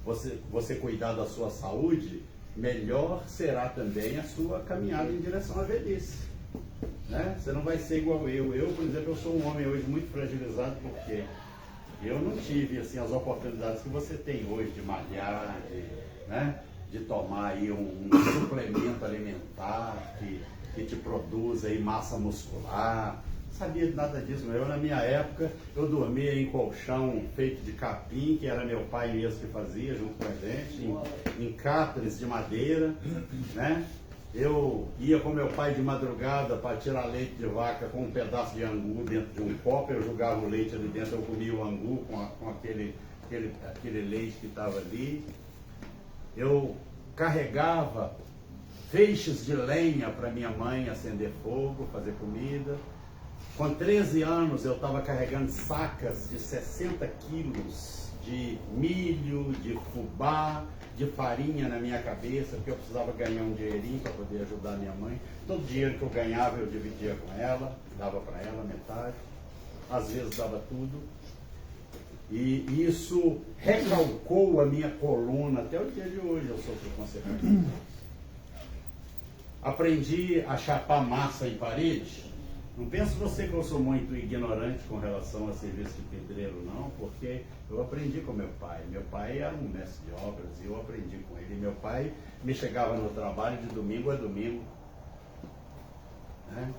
você cuidar da sua saúde, melhor será também a sua caminhada em direção à velhice. Né? Você não vai ser igual eu. Eu, por exemplo, eu sou um homem hoje muito fragilizado, porque eu não tive assim, as oportunidades que você tem hoje de malhar, de tomar aí um suplemento alimentar que te produz aí massa muscular. Não sabia de nada disso. Eu, na minha época, eu dormia em colchão feito de capim, que era meu pai mesmo que fazia junto com a gente, em cátares de madeira, né? Eu ia com meu pai de madrugada para tirar leite de vaca com um pedaço de angu dentro de um copo, eu jogava o leite ali dentro, eu comia o angu com aquele leite que estava ali. Eu carregava feixes de lenha para minha mãe acender fogo, fazer comida. Com 13 anos eu estava carregando sacas de 60 quilos de milho, de fubá, de farinha na minha cabeça, porque eu precisava ganhar um dinheirinho para poder ajudar minha mãe. Todo o dinheiro que eu ganhava eu dividia com ela, dava para ela metade, às vezes dava tudo. E isso recalcou a minha coluna até o dia de hoje, eu sofro consequências. Aprendi a chapar massa em parede. Não pense você que eu sou muito ignorante com relação a serviço de pedreiro, não, porque eu aprendi com meu pai. Meu pai era um mestre de obras e eu aprendi com ele. Meu pai me chegava no trabalho de domingo a domingo. Né?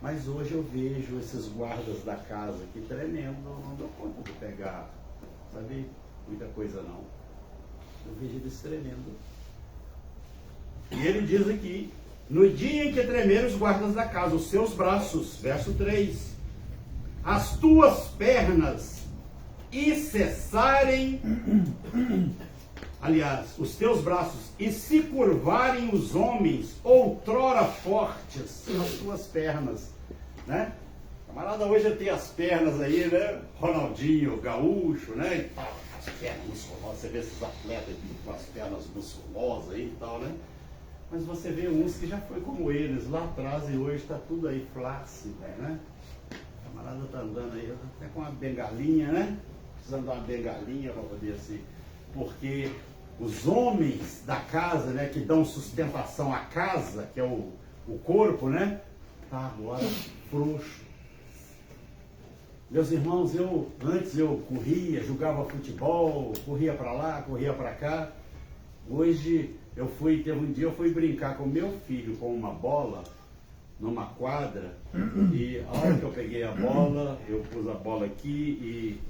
Mas hoje eu vejo esses guardas da casa aqui tremendo, não dou conta de pegar, sabe, muita coisa não. Eu vejo eles tremendo. E ele diz aqui, no dia em que tremer os guardas da casa, os seus braços, verso 3, as tuas pernas e cessarem, aliás, os teus braços, e se curvarem os homens, outrora fortes, as tuas pernas, né? Camarada hoje tem as pernas aí, né? Ronaldinho, gaúcho, né? E tal, as pernas musculosas, você vê esses atletas com as pernas musculosas aí e tal, né? Mas você vê uns que já foi como eles lá atrás e hoje está tudo aí flácido, né? O camarada tá andando aí até com uma bengalinha, né? Precisando de uma bengalinha para poder assim, porque os homens da casa, né, que dão sustentação à casa, que é o corpo, né? Tá agora frouxo. Meus irmãos, antes eu corria, jogava futebol, corria para lá, corria para cá. Hoje teve um dia eu fui brincar com meu filho com uma bola numa quadra e a hora que eu peguei a bola, eu pus a bola aqui e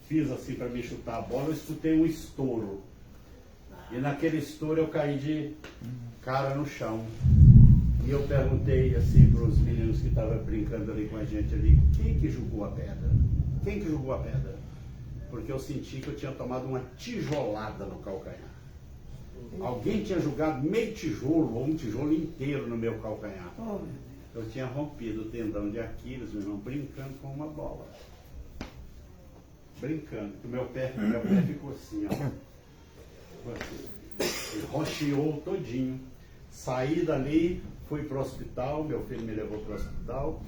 fiz assim para me chutar a bola, eu escutei um estouro. E naquele estouro eu caí de cara no chão. E eu perguntei assim para os meninos que estavam brincando ali com a gente ali, quem que jogou a pedra? Quem que jogou a pedra? Porque eu senti que eu tinha tomado uma tijolada no calcanhar. Alguém tinha jogado meio tijolo ou um tijolo inteiro no meu calcanhar. Eu tinha rompido o tendão de Aquiles, meu irmão, brincando com uma bola. Brincando, que meu pé ficou assim, ó. Ele rocheou todinho. Saí dali, fui para o hospital, meu filho me levou para o hospital.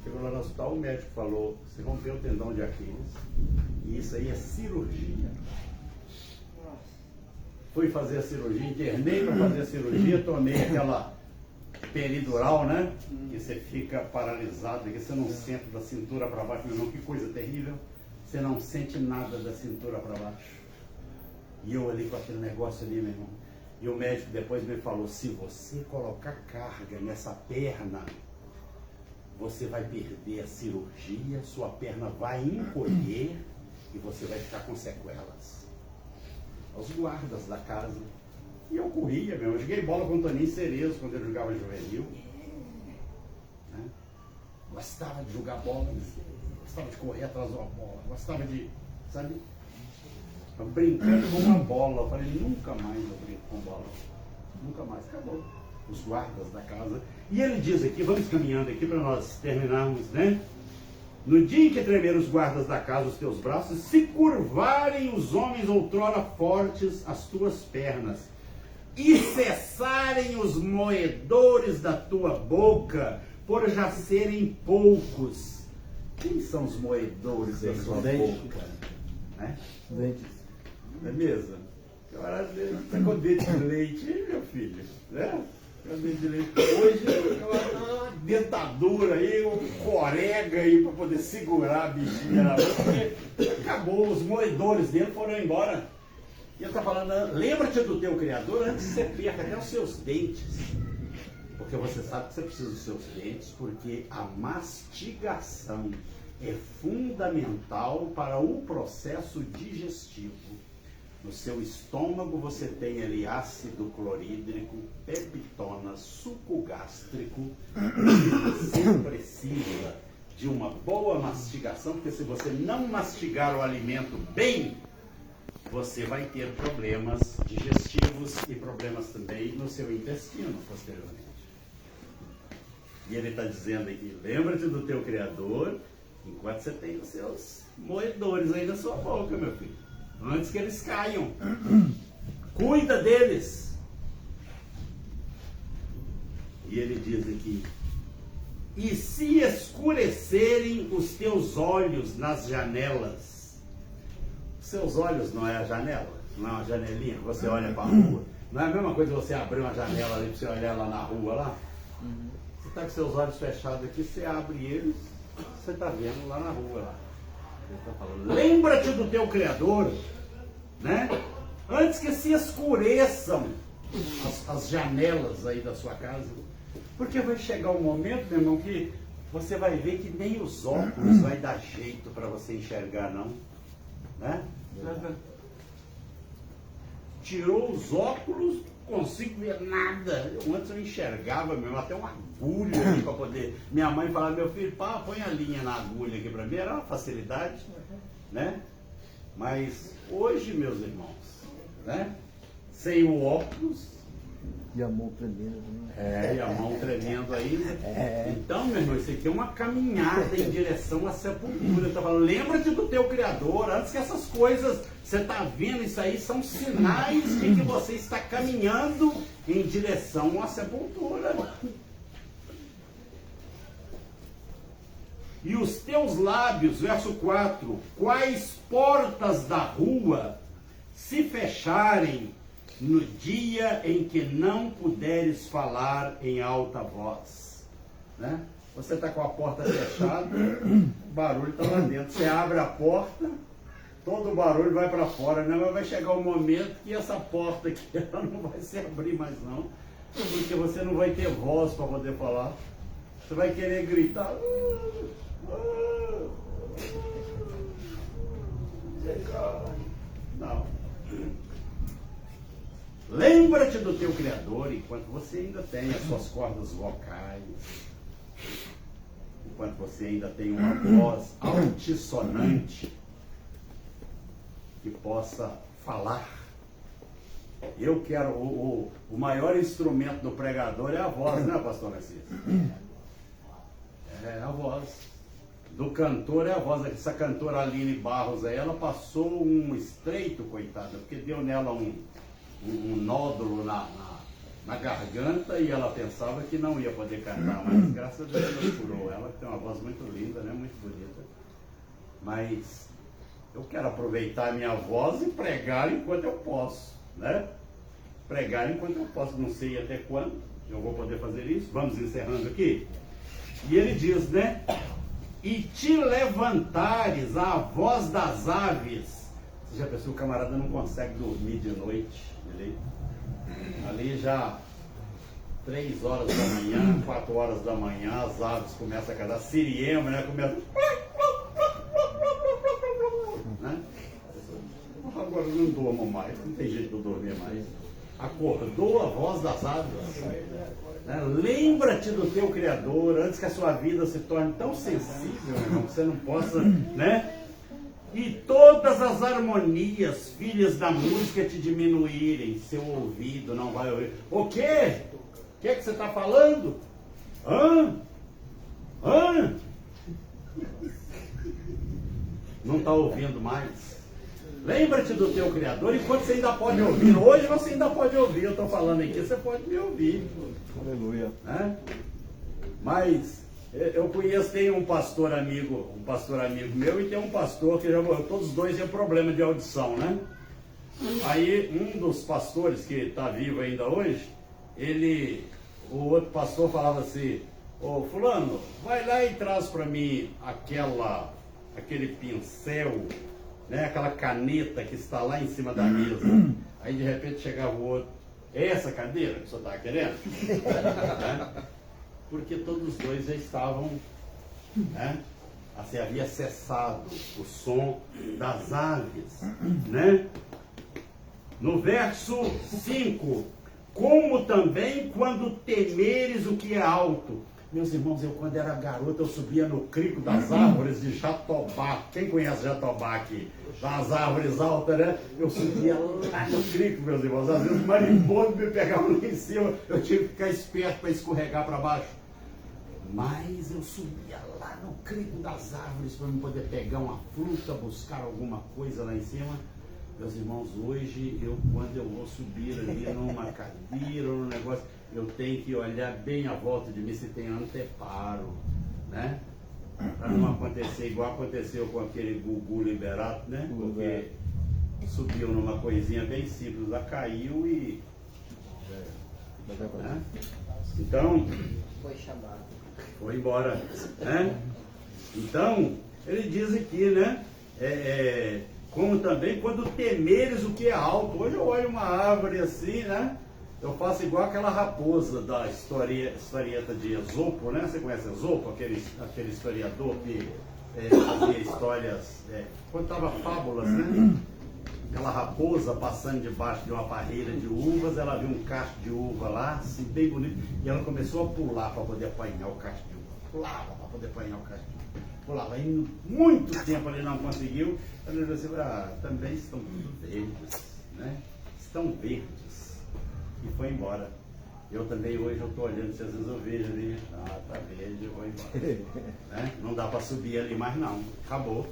Chegou lá no hospital, o médico falou, você rompeu o tendão de Aquiles. E isso aí é cirurgia. Fui fazer a cirurgia, internei para fazer a cirurgia, tomei aquela peridural, né? Que você fica paralisado, que você não sente da cintura para baixo, meu irmão, que coisa terrível. Você não sente nada da cintura para baixo. E eu ali com aquele negócio ali, meu irmão. E o médico depois me falou, se você colocar carga nessa perna, você vai perder a cirurgia, sua perna vai encolher e você vai ficar com sequelas. Os guardas da casa. E eu corria, meu. Eu joguei bola com o Toninho Cerezo quando ele jogava juvenil. Né? Gostava de jogar bola, gostava de correr atrás de uma bola, gostava de, sabe, brincando com uma bola. Eu falei, nunca mais eu brinco com bola. Nunca mais, acabou. Os guardas da casa. E ele diz aqui, vamos caminhando aqui para nós terminarmos, né? No dia em que tremer os guardas da casa os teus braços, se curvarem os homens outrora fortes as tuas pernas, e cessarem os moedores da tua boca, por já serem poucos. Quem são os moedores da sua boca? Né? Dentes. Não é mesmo? Agora está com dente de leite, meu filho. Né? Hoje, uma dentadura aí, um corega aí para poder segurar a bichinha na boca, porque acabou, os moedores dele foram embora. E ele está falando, lembra-te do teu Criador antes que você perca até os seus dentes. Porque você sabe que você precisa dos seus dentes, porque a mastigação é fundamental para o processo digestivo. No seu estômago você tem ali ácido clorídrico, peptona, suco gástrico. Você precisa de uma boa mastigação, porque se você não mastigar o alimento bem, você vai ter problemas digestivos e problemas também no seu intestino posteriormente. E ele está dizendo aqui, lembra-te do teu Criador, enquanto você tem os seus moedores aí na sua boca, meu filho. Antes que eles caiam. Cuida deles. E ele diz aqui, e se escurecerem os teus olhos nas janelas. Seus olhos não é a janela? Não é uma janelinha que você olha para a rua? Não é a mesma coisa você abrir uma janela ali para você olhar lá na rua lá? Você está com seus olhos fechados aqui, você abre eles, você está vendo lá na rua lá. Ele está falando, lembra-te do teu Criador, né? Antes que se escureçam as janelas aí da sua casa. Porque vai chegar um momento, meu irmão, que você vai ver que nem os óculos vai dar jeito para você enxergar, não. Né? Tirou os óculos, não consigo ver nada. Antes eu enxergava mesmo, até uma agulha aqui para poder. Minha mãe falava, meu filho, pá, põe a linha na agulha aqui para mim, era uma facilidade, né? Mas hoje, meus irmãos, né? Sem o óculos, E a mão tremendo. E a mão tremendo ainda. Então, meu irmão, isso aqui é uma caminhada em direção à sepultura. Tá falando, lembra-te do teu Criador, antes que essas coisas, você está vendo isso aí, são sinais de que você está caminhando em direção à sepultura. E os teus lábios, verso 4, quais portas da rua se fecharem no dia em que não puderes falar em alta voz, né? Você está com a porta fechada, o barulho está lá dentro. Você abre a porta, todo o barulho vai para fora, né? Mas vai chegar um momento que essa porta aqui ela não vai se abrir mais não, porque você não vai ter voz para poder falar. Você vai querer gritar. Não. Lembra-te do teu Criador enquanto você ainda tem as suas cordas vocais, enquanto você ainda tem uma voz altissonante que possa falar. Eu quero, o maior instrumento do pregador é a voz, né, pastor Narciso? É a voz. Do cantor é a voz. Essa cantora Aline Barros aí, ela passou um estreito, coitada, porque deu nela um nódulo na garganta e ela pensava que não ia poder cantar, mas graças a Deus Deus curou ela, que tem uma voz muito linda, né? Muito bonita. Mas eu quero aproveitar a minha voz e pregar enquanto eu posso, né? Pregar enquanto eu posso, não sei até quando eu vou poder fazer isso. Vamos encerrando aqui. E ele diz, né? E te levantares à voz das aves. Você já pensou, o camarada não consegue dormir de noite? Ali já 3 horas da manhã, 4 horas da manhã, as aves começam a cantar, siriema, né? Começa. Né? Agora eu não durmo mais, não tem jeito de eu dormir mais. Acordou a voz das aves. Né? Lembra-te do teu Criador antes que a sua vida se torne tão sensível, irmão, que você não possa, né? E todas as harmonias, filhas da música, te diminuírem, seu ouvido não vai ouvir. O quê? O que você está falando? Não está ouvindo mais. Lembra-te do teu Criador enquanto você ainda pode ouvir. Hoje você ainda pode ouvir. Eu estou falando aqui, você pode me ouvir. Aleluia. Né? Mas eu conheço, tem um pastor amigo meu e tem um pastor que já morreu. Todos os dois têm problema de audição, né? Aí um dos pastores que está vivo ainda hoje, o outro pastor falava assim: ô fulano, vai lá e traz para mim aquele pincel, né? Aquela caneta que está lá em cima da mesa. Aí de repente chegava o outro: é essa cadeira que o senhor está querendo? Né? Porque todos os dois já estavam, né? Assim, havia cessado o som das aves, né? No verso 5, como também quando temeres o que é alto. Meus irmãos, eu quando era garoto, eu subia no crico das árvores de Jatobá. Quem conhece Jatobá aqui? Das árvores altas, né? Eu subia lá no crico, meus irmãos. Às vezes marimbondo me pegava lá em cima, eu tinha que ficar esperto para escorregar para baixo. Mas eu subia lá no crico das árvores para eu poder pegar uma fruta, buscar alguma coisa lá em cima. Meus irmãos, hoje, quando eu vou subir ali numa cadeira ou num negócio, eu tenho que olhar bem à volta de mim se tem anteparo, né? Para não acontecer igual aconteceu com aquele Gugu Liberato, né? Porque subiu numa coisinha bem simples, lá caiu e... né? Então... Foi chamado. Foi embora, né? Então, ele diz aqui, né? Como também quando temeres o que é alto. Hoje eu olho uma árvore assim, né? Eu faço igual aquela raposa da historieta de Esopo, né? Você conhece Esopo, aquele historiador que fazia histórias, contava fábulas, né? Aquela raposa passando debaixo de uma parreira de uvas, ela viu um cacho de uva lá, assim, bem bonito, e ela começou a pular para poder apanhar o cacho de uva. Pulava para poder apanhar o cacho de uva. Pulava, e muito tempo ele não conseguiu. Ele disse assim: também estão tudo verdes, né? Estão verdes. e foi embora. Eu também hoje eu estou olhando, se às vezes eu vejo ali, tá verde, eu vou embora. Né? Não dá para subir ali mais não, acabou.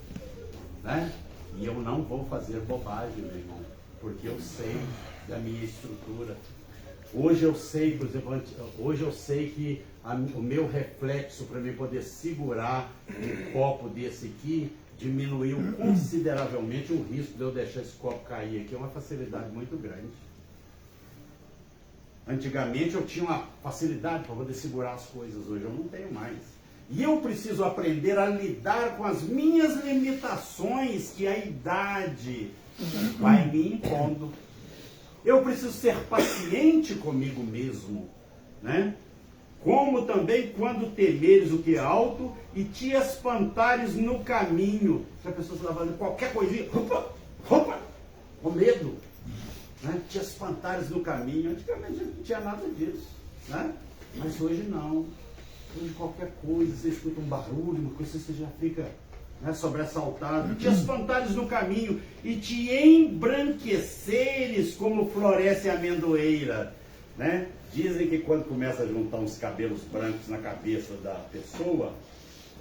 Né? E eu não vou fazer bobagem, meu irmão, porque eu sei da minha estrutura. Hoje eu sei, por exemplo, hoje eu sei que o meu reflexo para mim poder segurar um copo desse aqui diminuiu consideravelmente o risco de eu deixar esse copo cair aqui, é uma facilidade muito grande. Antigamente eu tinha uma facilidade para poder segurar as coisas, hoje eu não tenho mais. E eu preciso aprender a lidar com as minhas limitações que a idade vai me impondo. Eu preciso ser paciente comigo mesmo, né? Como também quando temeres o que é alto e te espantares no caminho. Se a pessoa está fazendo qualquer coisinha, com medo, né? Te espantares no caminho. Antigamente não tinha nada disso, né? Mas hoje não. Hoje qualquer coisa, você escuta um barulho, uma coisa, você já fica, né, sobressaltado. Te espantares no caminho e te embranqueceres como floresce a amendoeira, né? Dizem que quando começa a juntar uns cabelos brancos na cabeça da pessoa,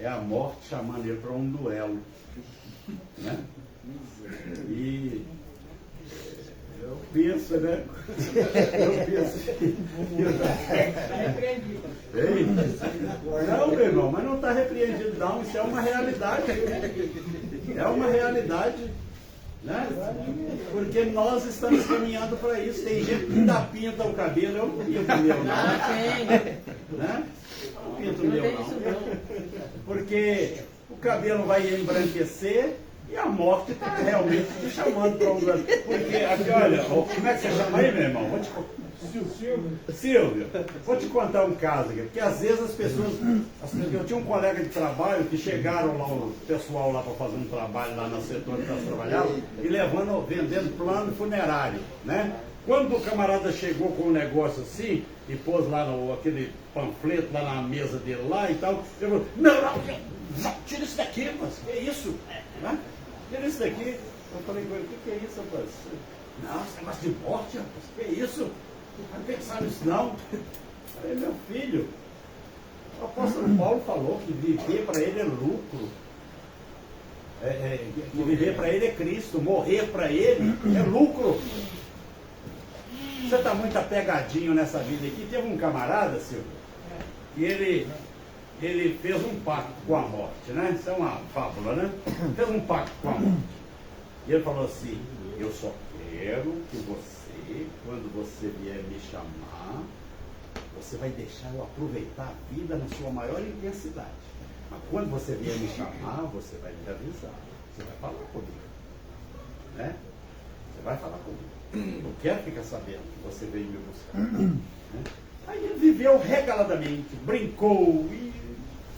é a morte chamando ele para um duelo, né? E eu penso, né? Eu penso. Ei, não, meu irmão, mas não está repreendido, não. Isso é uma realidade. É uma realidade. Né? Porque nós estamos caminhando para isso. Tem gente que ainda pinta o cabelo. Eu não pinto o meu, não. Né? Não pinto o meu, não. Porque o cabelo vai embranquecer e a morte está realmente te chamando para um lugar. Porque, aqui, olha, como é que você chama aí, meu irmão? Silvio, vou te contar um caso aqui, porque às vezes as pessoas, eu tinha um colega de trabalho que chegaram lá, o pessoal lá para fazer um trabalho lá no setor que nós trabalhávamos, e vendendo plano funerário, né? Quando o camarada chegou com um negócio assim, e pôs lá aquele panfleto lá na mesa dele lá e tal, ele falou, não, tira isso daqui, mas que é isso? Né? Tira isso daqui. Eu falei com ele, o que é isso, rapaz? Não, esse negócio de morte, rapaz, que é isso? Não pensar nisso não. Falei, meu filho, o apóstolo Paulo falou que viver para ele é lucro. Que viver para ele é Cristo, morrer para ele é lucro. Você está muito apegadinho nessa vida aqui. Teve um camarada, Silvio, que ele fez um pacto com a morte, né? Isso é uma fábula, né? Fez um pacto com a morte. E ele falou assim, eu só quero que você, quando você vier me chamar, você vai deixar eu aproveitar a vida na sua maior intensidade. Mas quando você vier me chamar, você vai me avisar. Você vai falar comigo. Né? Você vai falar comigo. Eu quero ficar sabendo que você veio me buscar. Né? Aí ele viveu regaladamente, brincou, e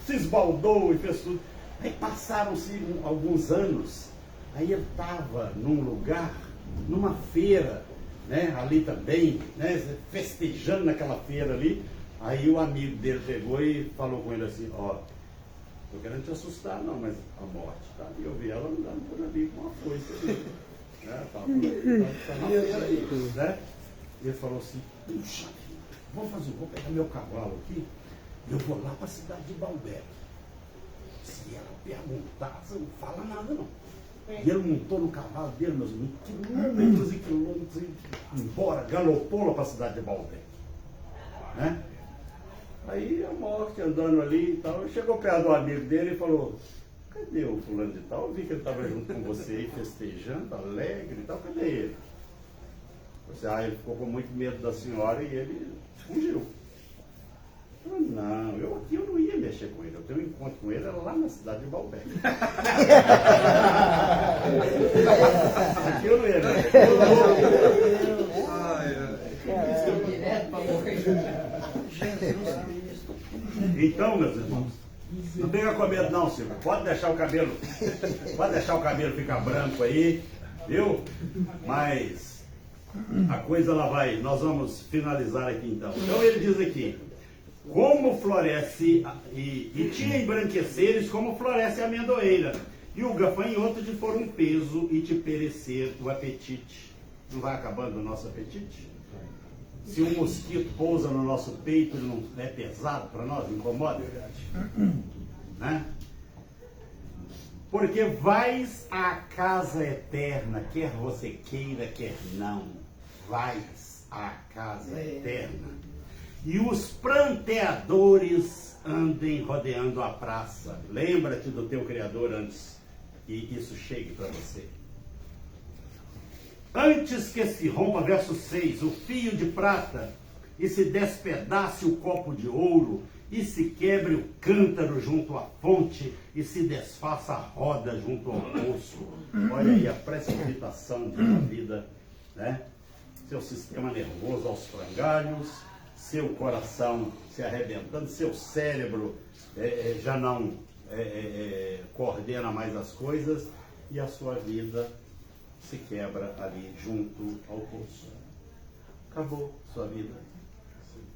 se esbaldou e fez tudo. Aí passaram-se alguns anos, aí ele estava num lugar, numa feira, né, ali também, né, festejando naquela feira ali. Aí o amigo dele pegou e falou com ele assim, ó, tô querendo te assustar não, mas a morte tá ali, eu vi ela andando por ali com uma foice ali. Né, tá na feira aí, né? E ele falou assim, puxa, vou pegar meu cavalo aqui, eu vou lá para a cidade de Baalbek. Se ela perguntar, você não fala nada não. E ele montou no cavalo dele, meus amigos, quilômetros e quilômetros, e embora, galopou lá para a cidade de Baalbek. Né? Aí a morte andando ali e tal, chegou perto do amigo dele e falou, cadê o fulano de tal? Eu vi que ele estava junto com você aí, festejando, alegre e tal, cadê ele? Você, ele ficou com muito medo da senhora e ele fugiu. Eu, não, eu não ia mexer com ele, eu tenho um encontro com ele lá na cidade de Baalbek. Aqui eu não ia mexer com ele. Então, meus irmãos, não tenha com medo não, Silvio. Pode deixar o cabelo ficar branco aí, viu? Mas a coisa ela vai, nós vamos finalizar aqui então. Então ele diz aqui, como floresce, e te embranqueceres como floresce a amendoeira, e o gafanhoto te for um peso e te perecer o apetite. Não vai acabando o nosso apetite? Se um mosquito pousa no nosso peito, ele não é pesado para nós, incomoda? Né? Porque vais à casa eterna, quer você queira, quer não, vais à casa eterna. E os pranteadores andem rodeando a praça. Lembra-te do teu Criador antes que isso chegue para você. Antes que se rompa, verso 6, o fio de prata, e se despedace o copo de ouro, e se quebre o cântaro junto à fonte, e se desfaça a roda junto ao poço. Olha aí a precipitação de uma vida, né? Seu sistema nervoso aos frangalhos, seu coração se arrebentando, seu cérebro já não coordena mais as coisas, e a sua vida se quebra ali junto ao poço. Acabou sua vida.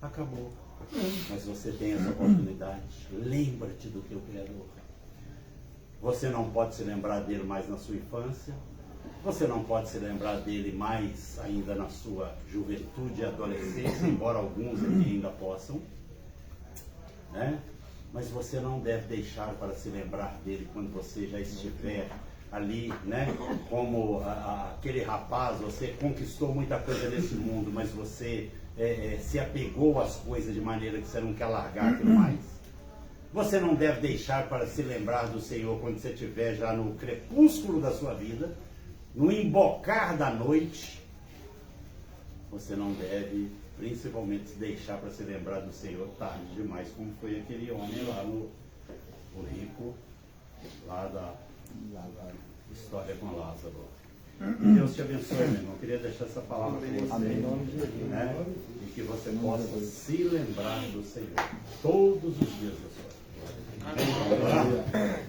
Acabou. Mas você tem essa oportunidade. Lembra-te do teu Criador. Você não pode se lembrar dele mais na sua infância. Você não pode se lembrar dele mais ainda na sua juventude e adolescência, embora alguns aqui ainda possam. Né? Mas você não deve deixar para se lembrar dele quando você já estiver ali, né? Como aquele rapaz, você conquistou muita coisa nesse mundo, mas você se apegou às coisas de maneira que você não quer largar aquilo mais. Você não deve deixar para se lembrar do Senhor quando você estiver já no crepúsculo da sua vida, no embocar da noite. Você não deve, principalmente, se deixar para se lembrar do Senhor tarde demais, como foi aquele homem lá o rico, lá da história com Lázaro. Deus te abençoe, meu irmão. Eu queria deixar essa palavra para você, né? E que você possa se lembrar do Senhor todos os dias da sua vida. Amém.